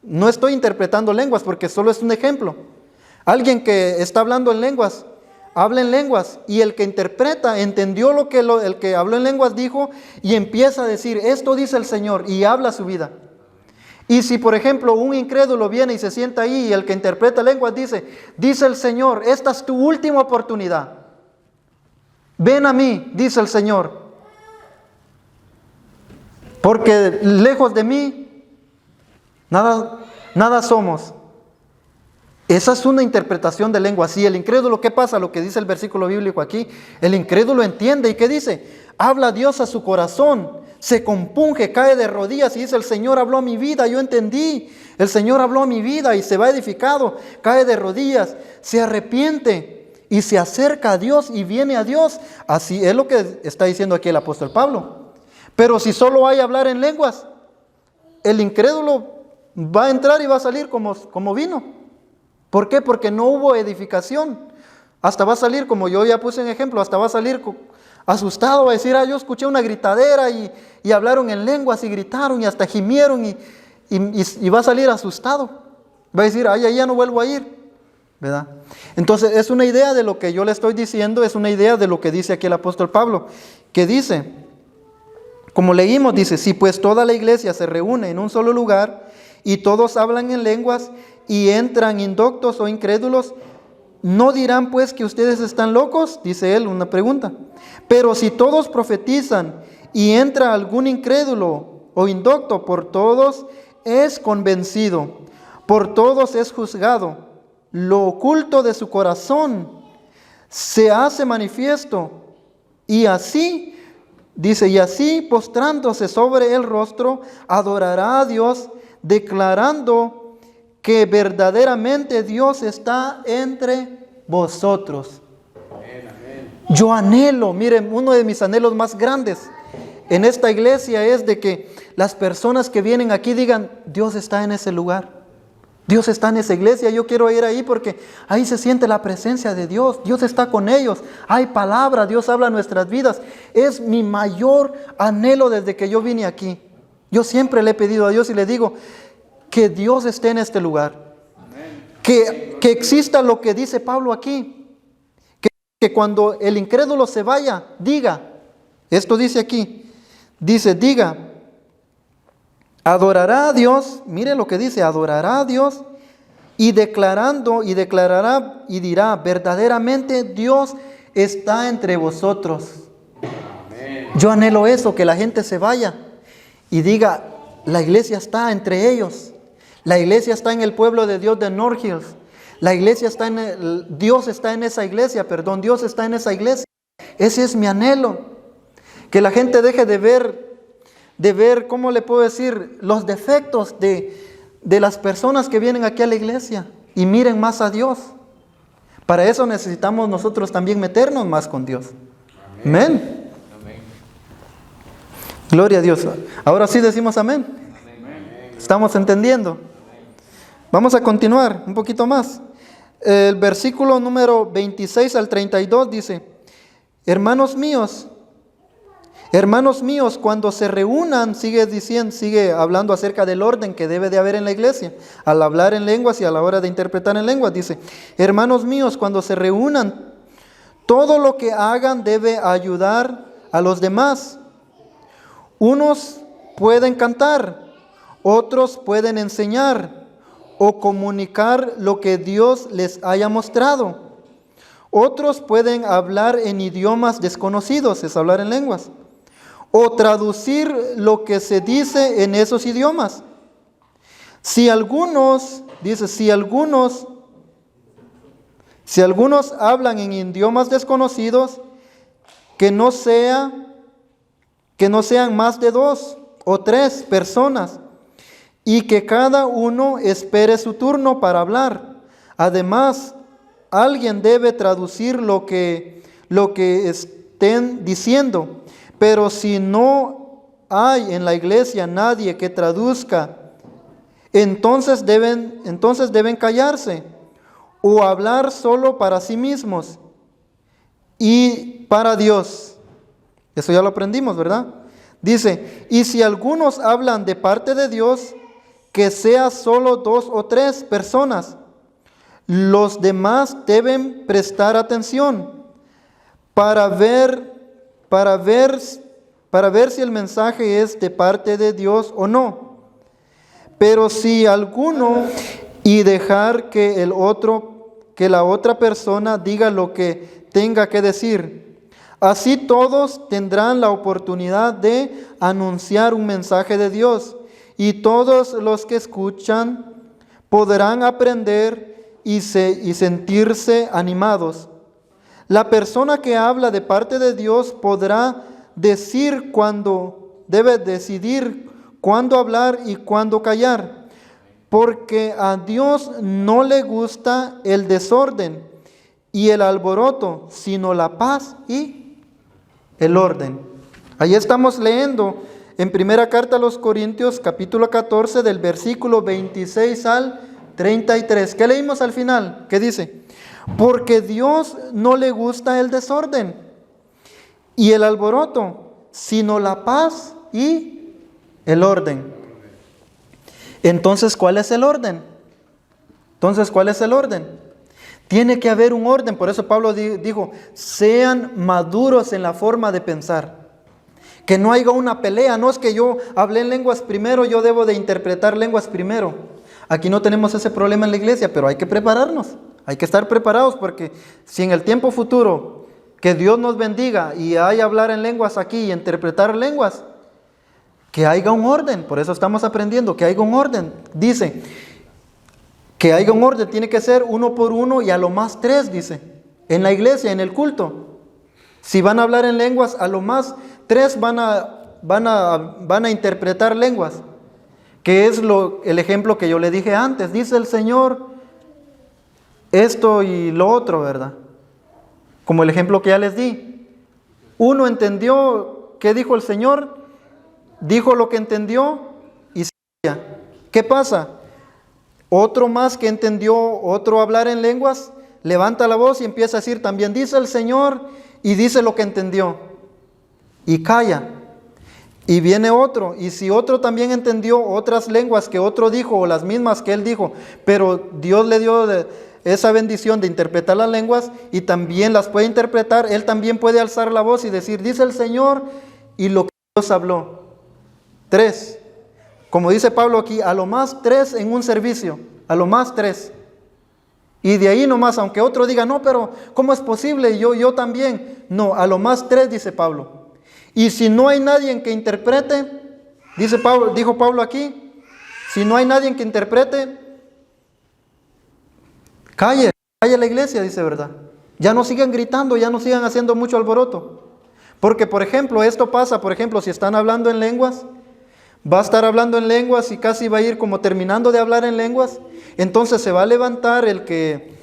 No estoy interpretando lenguas porque solo es un ejemplo. Alguien que está hablando en lenguas, habla en lenguas, y el que interpreta entendió lo que el que habló en lenguas dijo y empieza a decir, esto dice el Señor, y habla su vida. Y si por ejemplo un incrédulo viene y se sienta ahí y el que interpreta lenguas dice el Señor, esta es tu última oportunidad. Ven a mí, dice el Señor. Porque lejos de mí, nada somos. Esa es una interpretación de lengua. Si el incrédulo, ¿qué pasa? Lo que dice el versículo bíblico aquí. El incrédulo entiende. ¿Y qué dice? Habla Dios a su corazón. Se compunge, cae de rodillas y dice, el Señor habló a mi vida, yo entendí. El Señor habló a mi vida y se va edificado. Cae de rodillas, se arrepiente y se acerca a Dios y viene a Dios. Así es lo que está diciendo aquí el apóstol Pablo. Pero si solo hay hablar en lenguas, el incrédulo va a entrar y va a salir como vino. ¿Por qué? Porque no hubo edificación. Hasta va a salir, como yo ya puse en ejemplo, hasta va a salir asustado, va a decir, yo escuché una gritadera y hablaron en lenguas y gritaron y hasta gimieron y va a salir asustado. Va a decir, ya no vuelvo a ir, ¿verdad? Entonces es una idea de lo que yo le estoy diciendo, es una idea de lo que dice aquí el apóstol Pablo, que dice, como leímos, dice, si pues toda la iglesia se reúne en un solo lugar y todos hablan en lenguas y entran indoctos o incrédulos, ¿no dirán pues que ustedes están locos? Dice él, una pregunta. Pero si todos profetizan y entra algún incrédulo o indocto, por todos es convencido, por todos es juzgado. Lo oculto de su corazón se hace manifiesto, y así, dice, y así postrándose sobre el rostro, adorará a Dios, declarando que verdaderamente Dios está entre vosotros. Yo anhelo, miren, uno de mis anhelos más grandes en esta iglesia es de que las personas que vienen aquí digan, Dios está en ese lugar. Dios está en esa iglesia, yo quiero ir ahí porque ahí se siente la presencia de Dios. Dios está con ellos, hay palabra, Dios habla en nuestras vidas. Es mi mayor anhelo desde que yo vine aquí. Yo siempre le he pedido a Dios y le digo, que Dios esté en este lugar. Que exista lo que dice Pablo aquí. Que cuando el incrédulo se vaya, diga, esto dice aquí, diga, adorará a Dios, mire lo que dice, adorará a Dios, y declarará y dirá, verdaderamente Dios está entre vosotros. Amén. Yo anhelo eso, que la gente se vaya y diga, la iglesia está entre ellos, la iglesia está en el pueblo de Dios de North Hills, la iglesia está Dios está en esa iglesia. Ese es mi anhelo, que la gente deje de ver, ¿cómo le puedo decir?, los defectos de las personas que vienen aquí a la iglesia y miren más a Dios. Para eso necesitamos nosotros también meternos más con Dios. Amén. Amén. Gloria a Dios. Ahora sí decimos amén. Amén. ¿Estamos entendiendo? Vamos a continuar un poquito más. El versículo número 26 al 32 dice, hermanos míos, cuando se reúnan, sigue hablando acerca del orden que debe de haber en la iglesia, al hablar en lenguas y a la hora de interpretar en lenguas, dice, hermanos míos, cuando se reúnan, todo lo que hagan debe ayudar a los demás. Unos pueden cantar, otros pueden enseñar o comunicar lo que Dios les haya mostrado. Otros pueden hablar en idiomas desconocidos, es hablar en lenguas, o traducir lo que se dice en esos idiomas. Si algunos hablan en idiomas desconocidos, que no sean más de 2 o 3 personas, y que cada uno espere su turno para hablar. Además, alguien debe traducir lo que estén diciendo. Pero si no hay en la iglesia nadie que traduzca, entonces deben callarse o hablar solo para sí mismos y para Dios. Eso ya lo aprendimos, ¿verdad? Dice, y si algunos hablan de parte de Dios, que sea solo 2 o 3 personas. Los demás deben prestar atención para ver si el mensaje es de parte de Dios o no. Pero si alguno, y dejar que la otra persona diga lo que tenga que decir. Así todos tendrán la oportunidad de anunciar un mensaje de Dios, y todos los que escuchan podrán aprender y sentirse animados. La persona que habla de parte de Dios podrá decidir cuándo hablar y cuándo callar, porque a Dios no le gusta el desorden y el alboroto, sino la paz y el orden. Ahí estamos leyendo en primera carta a los Corintios, capítulo 14, del versículo 26 al 33. ¿Qué leímos al final? ¿Qué dice? Porque Dios no le gusta el desorden y el alboroto, sino la paz y el orden. Entonces, ¿cuál es el orden? Tiene que haber un orden. Por eso Pablo dijo, sean maduros en la forma de pensar. Que no haya una pelea, no es que yo hablé en lenguas primero, yo debo de interpretar lenguas primero. Aquí no tenemos ese problema en la iglesia, pero hay que prepararnos, hay que estar preparados, porque si en el tiempo futuro que Dios nos bendiga y hay hablar en lenguas aquí y interpretar lenguas, que haya un orden. Por eso estamos aprendiendo, que haya un orden. Dice, que haya un orden, tiene que ser 1 por 1 y a lo más 3, dice, en la iglesia, en el culto. Si van a hablar en lenguas, a lo más 3 van a interpretar lenguas, que es el ejemplo que yo le dije antes. Dice el Señor esto y lo otro, ¿verdad? Como el ejemplo que ya les di. Uno entendió qué dijo el Señor, dijo lo que entendió y seguía. ¿Qué pasa? Otro más que entendió, otro hablar en lenguas, levanta la voz y empieza a decir también dice el Señor y dice lo que entendió y calla. Y viene otro, y si otro también entendió otras lenguas que otro dijo o las mismas que él dijo, pero Dios le dio esa bendición de interpretar las lenguas y también las puede interpretar, él también puede alzar la voz y decir dice el Señor y lo que Dios habló. 3, como dice Pablo aquí, a lo más 3 en un servicio, a lo más 3. Y de ahí nomás, aunque otro diga, no, pero ¿cómo es posible? Yo también. No, a lo más 3, dice Pablo. Y si no hay nadie que interprete, dijo Pablo aquí, si no hay nadie que interprete, calle la iglesia, dice, ¿verdad? Ya no sigan gritando, ya no sigan haciendo mucho alboroto. Porque, por ejemplo, esto pasa, por ejemplo, si están hablando en lenguas, va a estar hablando en lenguas y casi va a ir como terminando de hablar en lenguas, entonces se va a levantar el que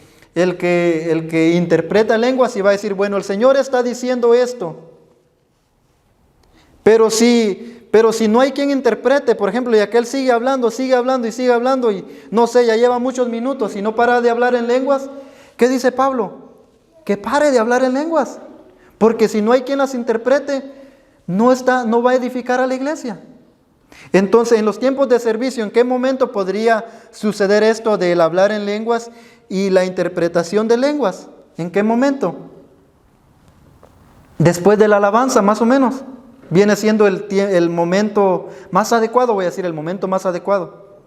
interpreta lenguas y va a decir, bueno, el Señor está diciendo esto. Pero si no hay quien interprete, por ejemplo, y aquel sigue hablando y no sé, ya lleva muchos minutos y no para de hablar en lenguas, ¿qué dice Pablo? Que pare de hablar en lenguas, porque si no hay quien las interprete, no va a edificar a la iglesia. Entonces, en los tiempos de servicio, ¿en qué momento podría suceder esto del hablar en lenguas y la interpretación de lenguas? ¿En qué momento? Después de la alabanza, más o menos. Viene siendo el momento más adecuado, voy a decir, el momento más adecuado.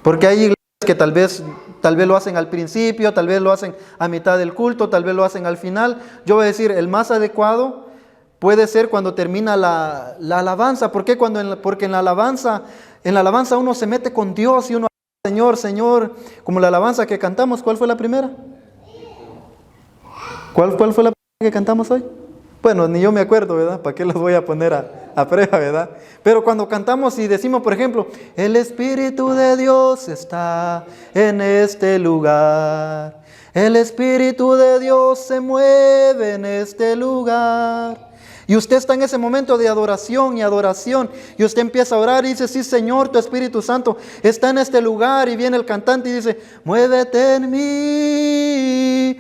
Porque hay iglesias que tal vez lo hacen al principio, tal vez lo hacen a mitad del culto, tal vez lo hacen al final. Yo voy a decir, el más adecuado puede ser cuando termina la alabanza. ¿Por qué? Porque en la alabanza uno se mete con Dios y uno, Señor, Señor, como la alabanza que cantamos. ¿Cuál fue la primera? ¿Cuál fue la primera que cantamos hoy? Bueno, ni yo me acuerdo, ¿verdad? ¿Para qué los voy a poner a prueba, verdad? Pero cuando cantamos y decimos, por ejemplo, el Espíritu de Dios está en este lugar. El Espíritu de Dios se mueve en este lugar. Y usted está en ese momento de adoración, y usted empieza a orar y dice, sí Señor, tu Espíritu Santo está en este lugar, y viene el cantante y dice, muévete en mí,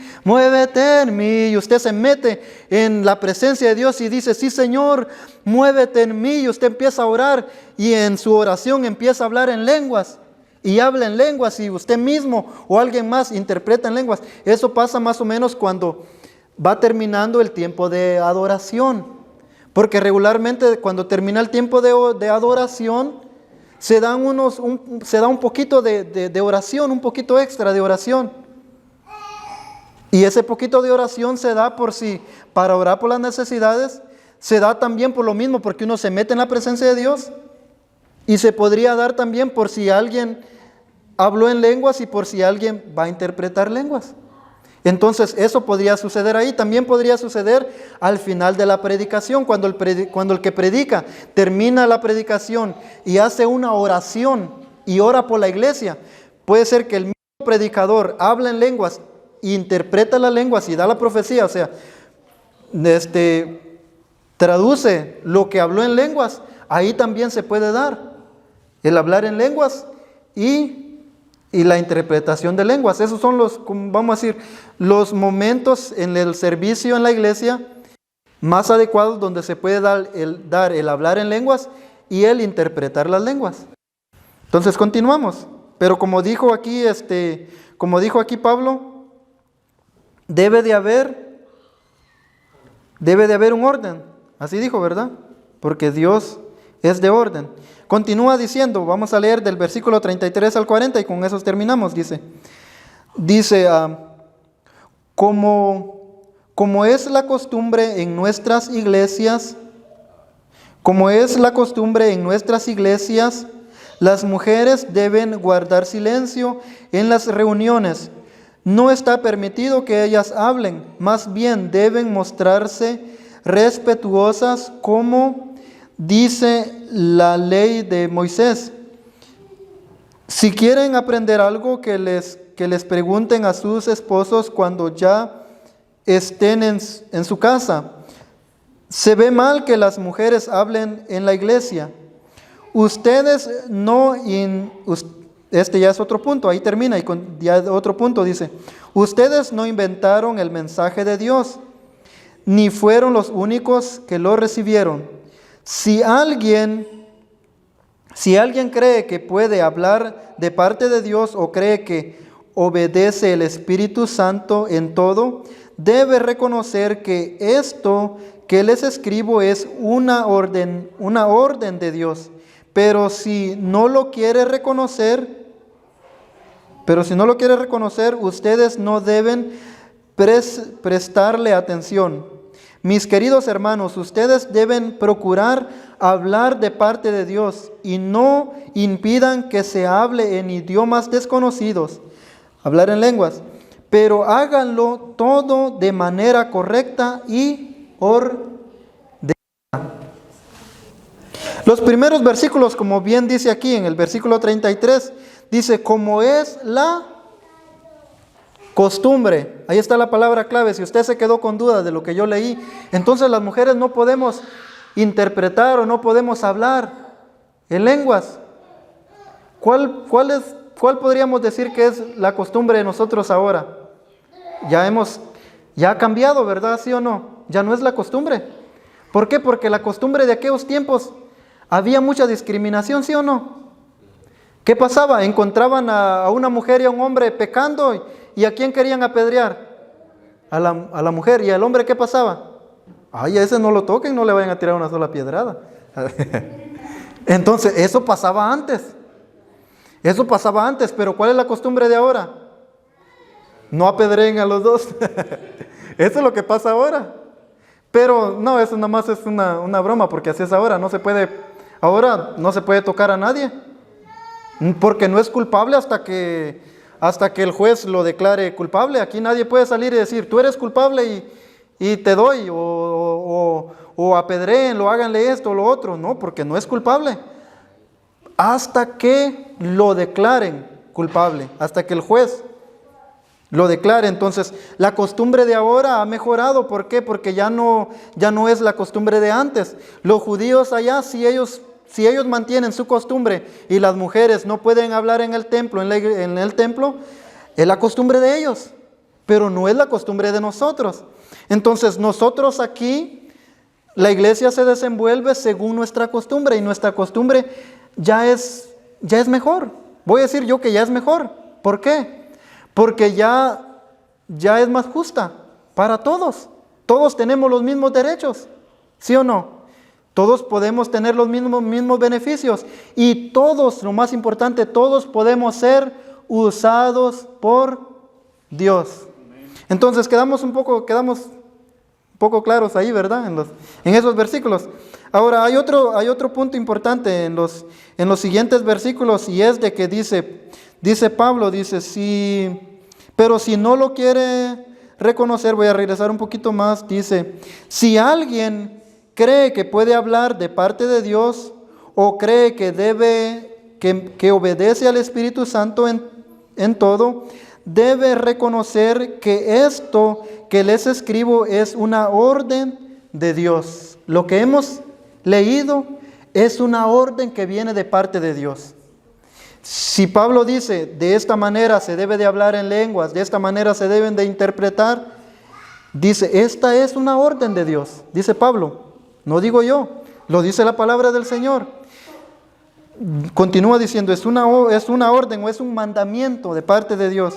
y usted se mete en la presencia de Dios y dice, sí Señor, muévete en mí, y usted empieza a orar, y en su oración empieza a hablar en lenguas, y habla en lenguas, y usted mismo o alguien más interpreta en lenguas. Eso pasa más o menos cuando va terminando el tiempo de adoración. Porque regularmente cuando termina el tiempo de adoración, se da un poquito de oración, un poquito extra de oración. Y ese poquito de oración se da para orar por las necesidades, se da también por lo mismo, porque uno se mete en la presencia de Dios. Y se podría dar también por si alguien habló en lenguas y por si alguien va a interpretar lenguas. Entonces eso podría suceder ahí. También podría suceder al final de la predicación, cuando el que predica termina la predicación y hace una oración y ora por la iglesia. Puede ser que el mismo predicador habla en lenguas, interpreta las lenguas y da la profecía, o sea, traduce lo que habló en lenguas. Ahí también se puede dar el hablar en lenguas y la interpretación de lenguas. Esos son los momentos en el servicio en la iglesia más adecuados, donde se puede dar el hablar en lenguas y el interpretar las lenguas. Entonces continuamos. Pero como dijo aquí Pablo, debe de haber un orden. Así dijo, ¿verdad? Porque Dios es de orden. Continúa diciendo, vamos a leer del versículo 33 al 40 y con eso terminamos, dice, como es la costumbre en nuestras iglesias, las mujeres deben guardar silencio en las reuniones. No está permitido que ellas hablen, más bien deben mostrarse respetuosas como dice la ley de Moisés. Si quieren aprender algo, que les pregunten a sus esposos cuando ya estén en su casa. Se ve mal que las mujeres hablen en la iglesia. Ustedes no... Este ya es otro punto, ahí termina, y ya otro punto dice, ustedes no inventaron el mensaje de Dios, ni fueron los únicos que lo recibieron. Si alguien cree que puede hablar de parte de Dios o cree que obedece el Espíritu Santo en todo, debe reconocer que esto que les escribo es una orden de Dios. Pero si no lo quiere reconocer, ustedes no deben prestarle atención. Mis queridos hermanos, ustedes deben procurar hablar de parte de Dios y no impidan que se hable en idiomas desconocidos, hablar en lenguas, pero háganlo todo de manera correcta y ordenada. Los primeros versículos, como bien dice aquí en el versículo 33, dice, como es la costumbre. Ahí está la palabra clave. Si usted se quedó con dudas de lo que yo leí, entonces las mujeres no podemos interpretar o no podemos hablar en lenguas. ¿Cuál podríamos decir que es la costumbre de nosotros ahora? Ya ha cambiado, ¿verdad? ¿Sí o no? Ya no es la costumbre. ¿Por qué? Porque la costumbre de aquellos tiempos había mucha discriminación, ¿sí o no? ¿Qué pasaba? Encontraban a una mujer y a un hombre pecando, ¿y a quién querían apedrear? A la mujer. ¿Y al hombre qué pasaba? Ay, a ese no lo toquen, no le vayan a tirar una sola piedrada. Entonces, eso pasaba antes. Pero ¿cuál es la costumbre de ahora? No apedreen a los dos. Eso es lo que pasa ahora. Pero no, eso nada más es una broma, porque así es ahora. Ahora no se puede tocar a nadie, porque no es culpable hasta que el juez lo declare culpable. Aquí nadie puede salir y decir, tú eres culpable y te doy, o apedréenlo, háganle esto o lo otro. No, porque no es culpable. Hasta que lo declaren culpable, hasta que el juez lo declare. Entonces, la costumbre de ahora ha mejorado. ¿Por qué? Porque ya no es la costumbre de antes. Los judíos allá, si ellos mantienen su costumbre y las mujeres no pueden hablar en el templo, es la costumbre de ellos, pero no es la costumbre de nosotros. Entonces, nosotros aquí, la iglesia se desenvuelve según nuestra costumbre, y nuestra costumbre ya es mejor. Voy a decir yo que ya es mejor. ¿Por qué? Porque ya es más justa para todos. Todos tenemos los mismos derechos, ¿sí o no? Todos podemos tener los mismos beneficios, y todos, lo más importante, todos podemos ser usados por Dios. Entonces quedamos un poco claros ahí, ¿verdad? En esos versículos. Ahora hay otro punto importante en los siguientes versículos, y es de que dice Pablo, pero si no lo quiere reconocer, voy a regresar un poquito más, dice, si alguien cree que puede hablar de parte de Dios, o cree que obedece al Espíritu Santo en todo, debe reconocer que esto que les escribo es una orden de Dios. Lo que hemos leído es una orden que viene de parte de Dios. Si Pablo dice, de esta manera se debe de hablar en lenguas, de esta manera se deben de interpretar, dice, esta es una orden de Dios, dice Pablo. No digo yo, lo dice la palabra del Señor. Continúa diciendo, es una orden o es un mandamiento de parte de Dios.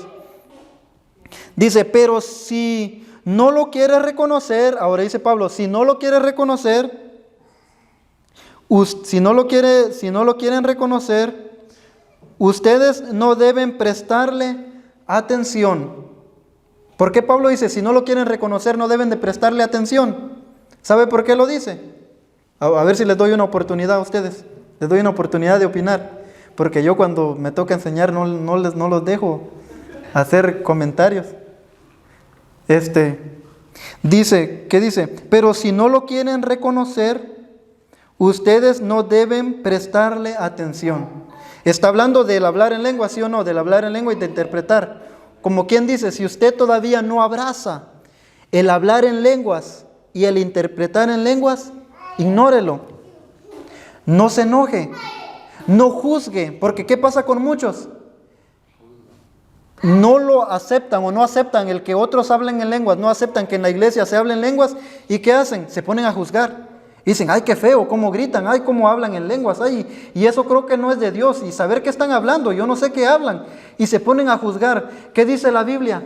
Dice, pero si no lo quiere reconocer, ahora dice Pablo, si no lo quiere reconocer, si no lo quieren reconocer, ustedes no deben prestarle atención. ¿Por qué Pablo dice, si no lo quieren reconocer, no deben de prestarle atención? ¿Sabe por qué lo dice? A ver si les doy una oportunidad a ustedes. Les doy una oportunidad de opinar. Porque yo cuando me toca enseñar no los dejo hacer comentarios. Dice, ¿qué dice? Pero si no lo quieren reconocer, ustedes no deben prestarle atención. Está hablando del hablar en lengua, ¿sí o no? Del hablar en lengua y de interpretar. Como quien dice, si usted todavía no abraza el hablar en lenguas y el interpretar en lenguas, ignórelo. No se enoje, no juzgue, porque ¿qué pasa con muchos? No lo aceptan o no aceptan el que otros hablen en lenguas, no aceptan que en la iglesia se hablen lenguas, ¿y qué hacen? Se ponen a juzgar. Dicen, ay, qué feo, cómo gritan, ay, cómo hablan en lenguas, ay, y eso creo que no es de Dios, y saber qué están hablando, yo no sé qué hablan, y se ponen a juzgar. ¿Qué dice la Biblia?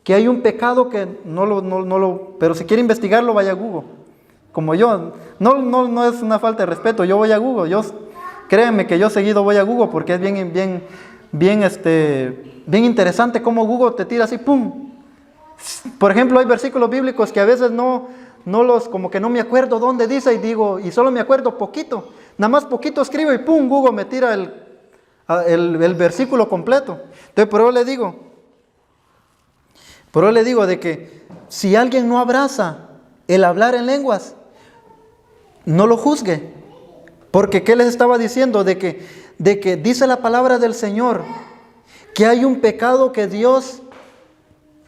Que hay un pecado que pero si quiere investigarlo, vaya a Google. Como yo, no es una falta de respeto, yo voy a Google, créanme que yo seguido voy a Google, porque es bien interesante cómo Google te tira así, ¡pum! Por ejemplo, hay versículos bíblicos que a veces como que no me acuerdo dónde dice, y digo, y solo me acuerdo poquito, nada más poquito escribo y ¡pum! Google me tira el versículo completo. Entonces, por eso le digo de que si alguien no abraza el hablar en lenguas, no lo juzgue. Porque ¿qué les estaba diciendo? De que dice la palabra del Señor que hay un pecado que Dios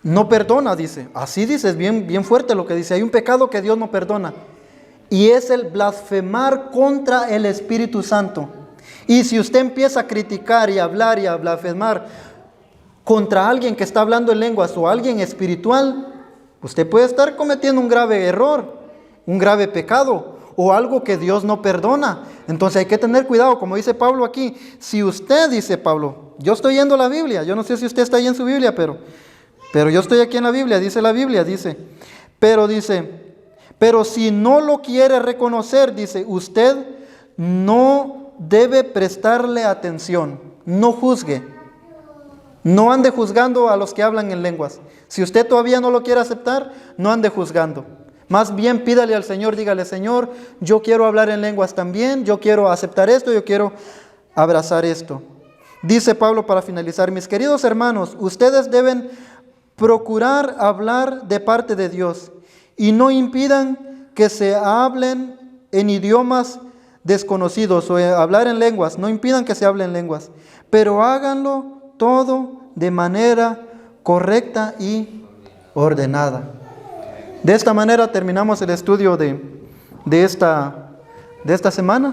no perdona, dice. Así dice, es bien fuerte lo que dice. Hay un pecado que Dios no perdona. Y es el blasfemar contra el Espíritu Santo. Y si usted empieza a criticar y a hablar y a blasfemar contra alguien que está hablando en lenguas o alguien espiritual, usted puede estar cometiendo un grave error, un grave pecado o algo que Dios no perdona. Entonces hay que tener cuidado, como dice Pablo aquí. Si usted, dice Pablo, yo estoy yendo a la Biblia, yo no sé si usted está ahí en su Biblia, pero yo estoy aquí en la Biblia, pero si no lo quiere reconocer, dice, usted no debe prestarle atención, no juzgue. No ande juzgando a los que hablan en lenguas. Si usted todavía no lo quiere aceptar, no ande juzgando. Más bien pídale al Señor, dígale, Señor, yo quiero hablar en lenguas también, yo quiero aceptar esto, yo quiero abrazar esto. Dice Pablo para finalizar, mis queridos hermanos, ustedes deben procurar hablar de parte de Dios y no impidan que se hablen en idiomas desconocidos o hablar en lenguas, no impidan que se hablen en lenguas, pero háganlo todo de manera correcta y ordenada. De esta manera terminamos el estudio de esta semana.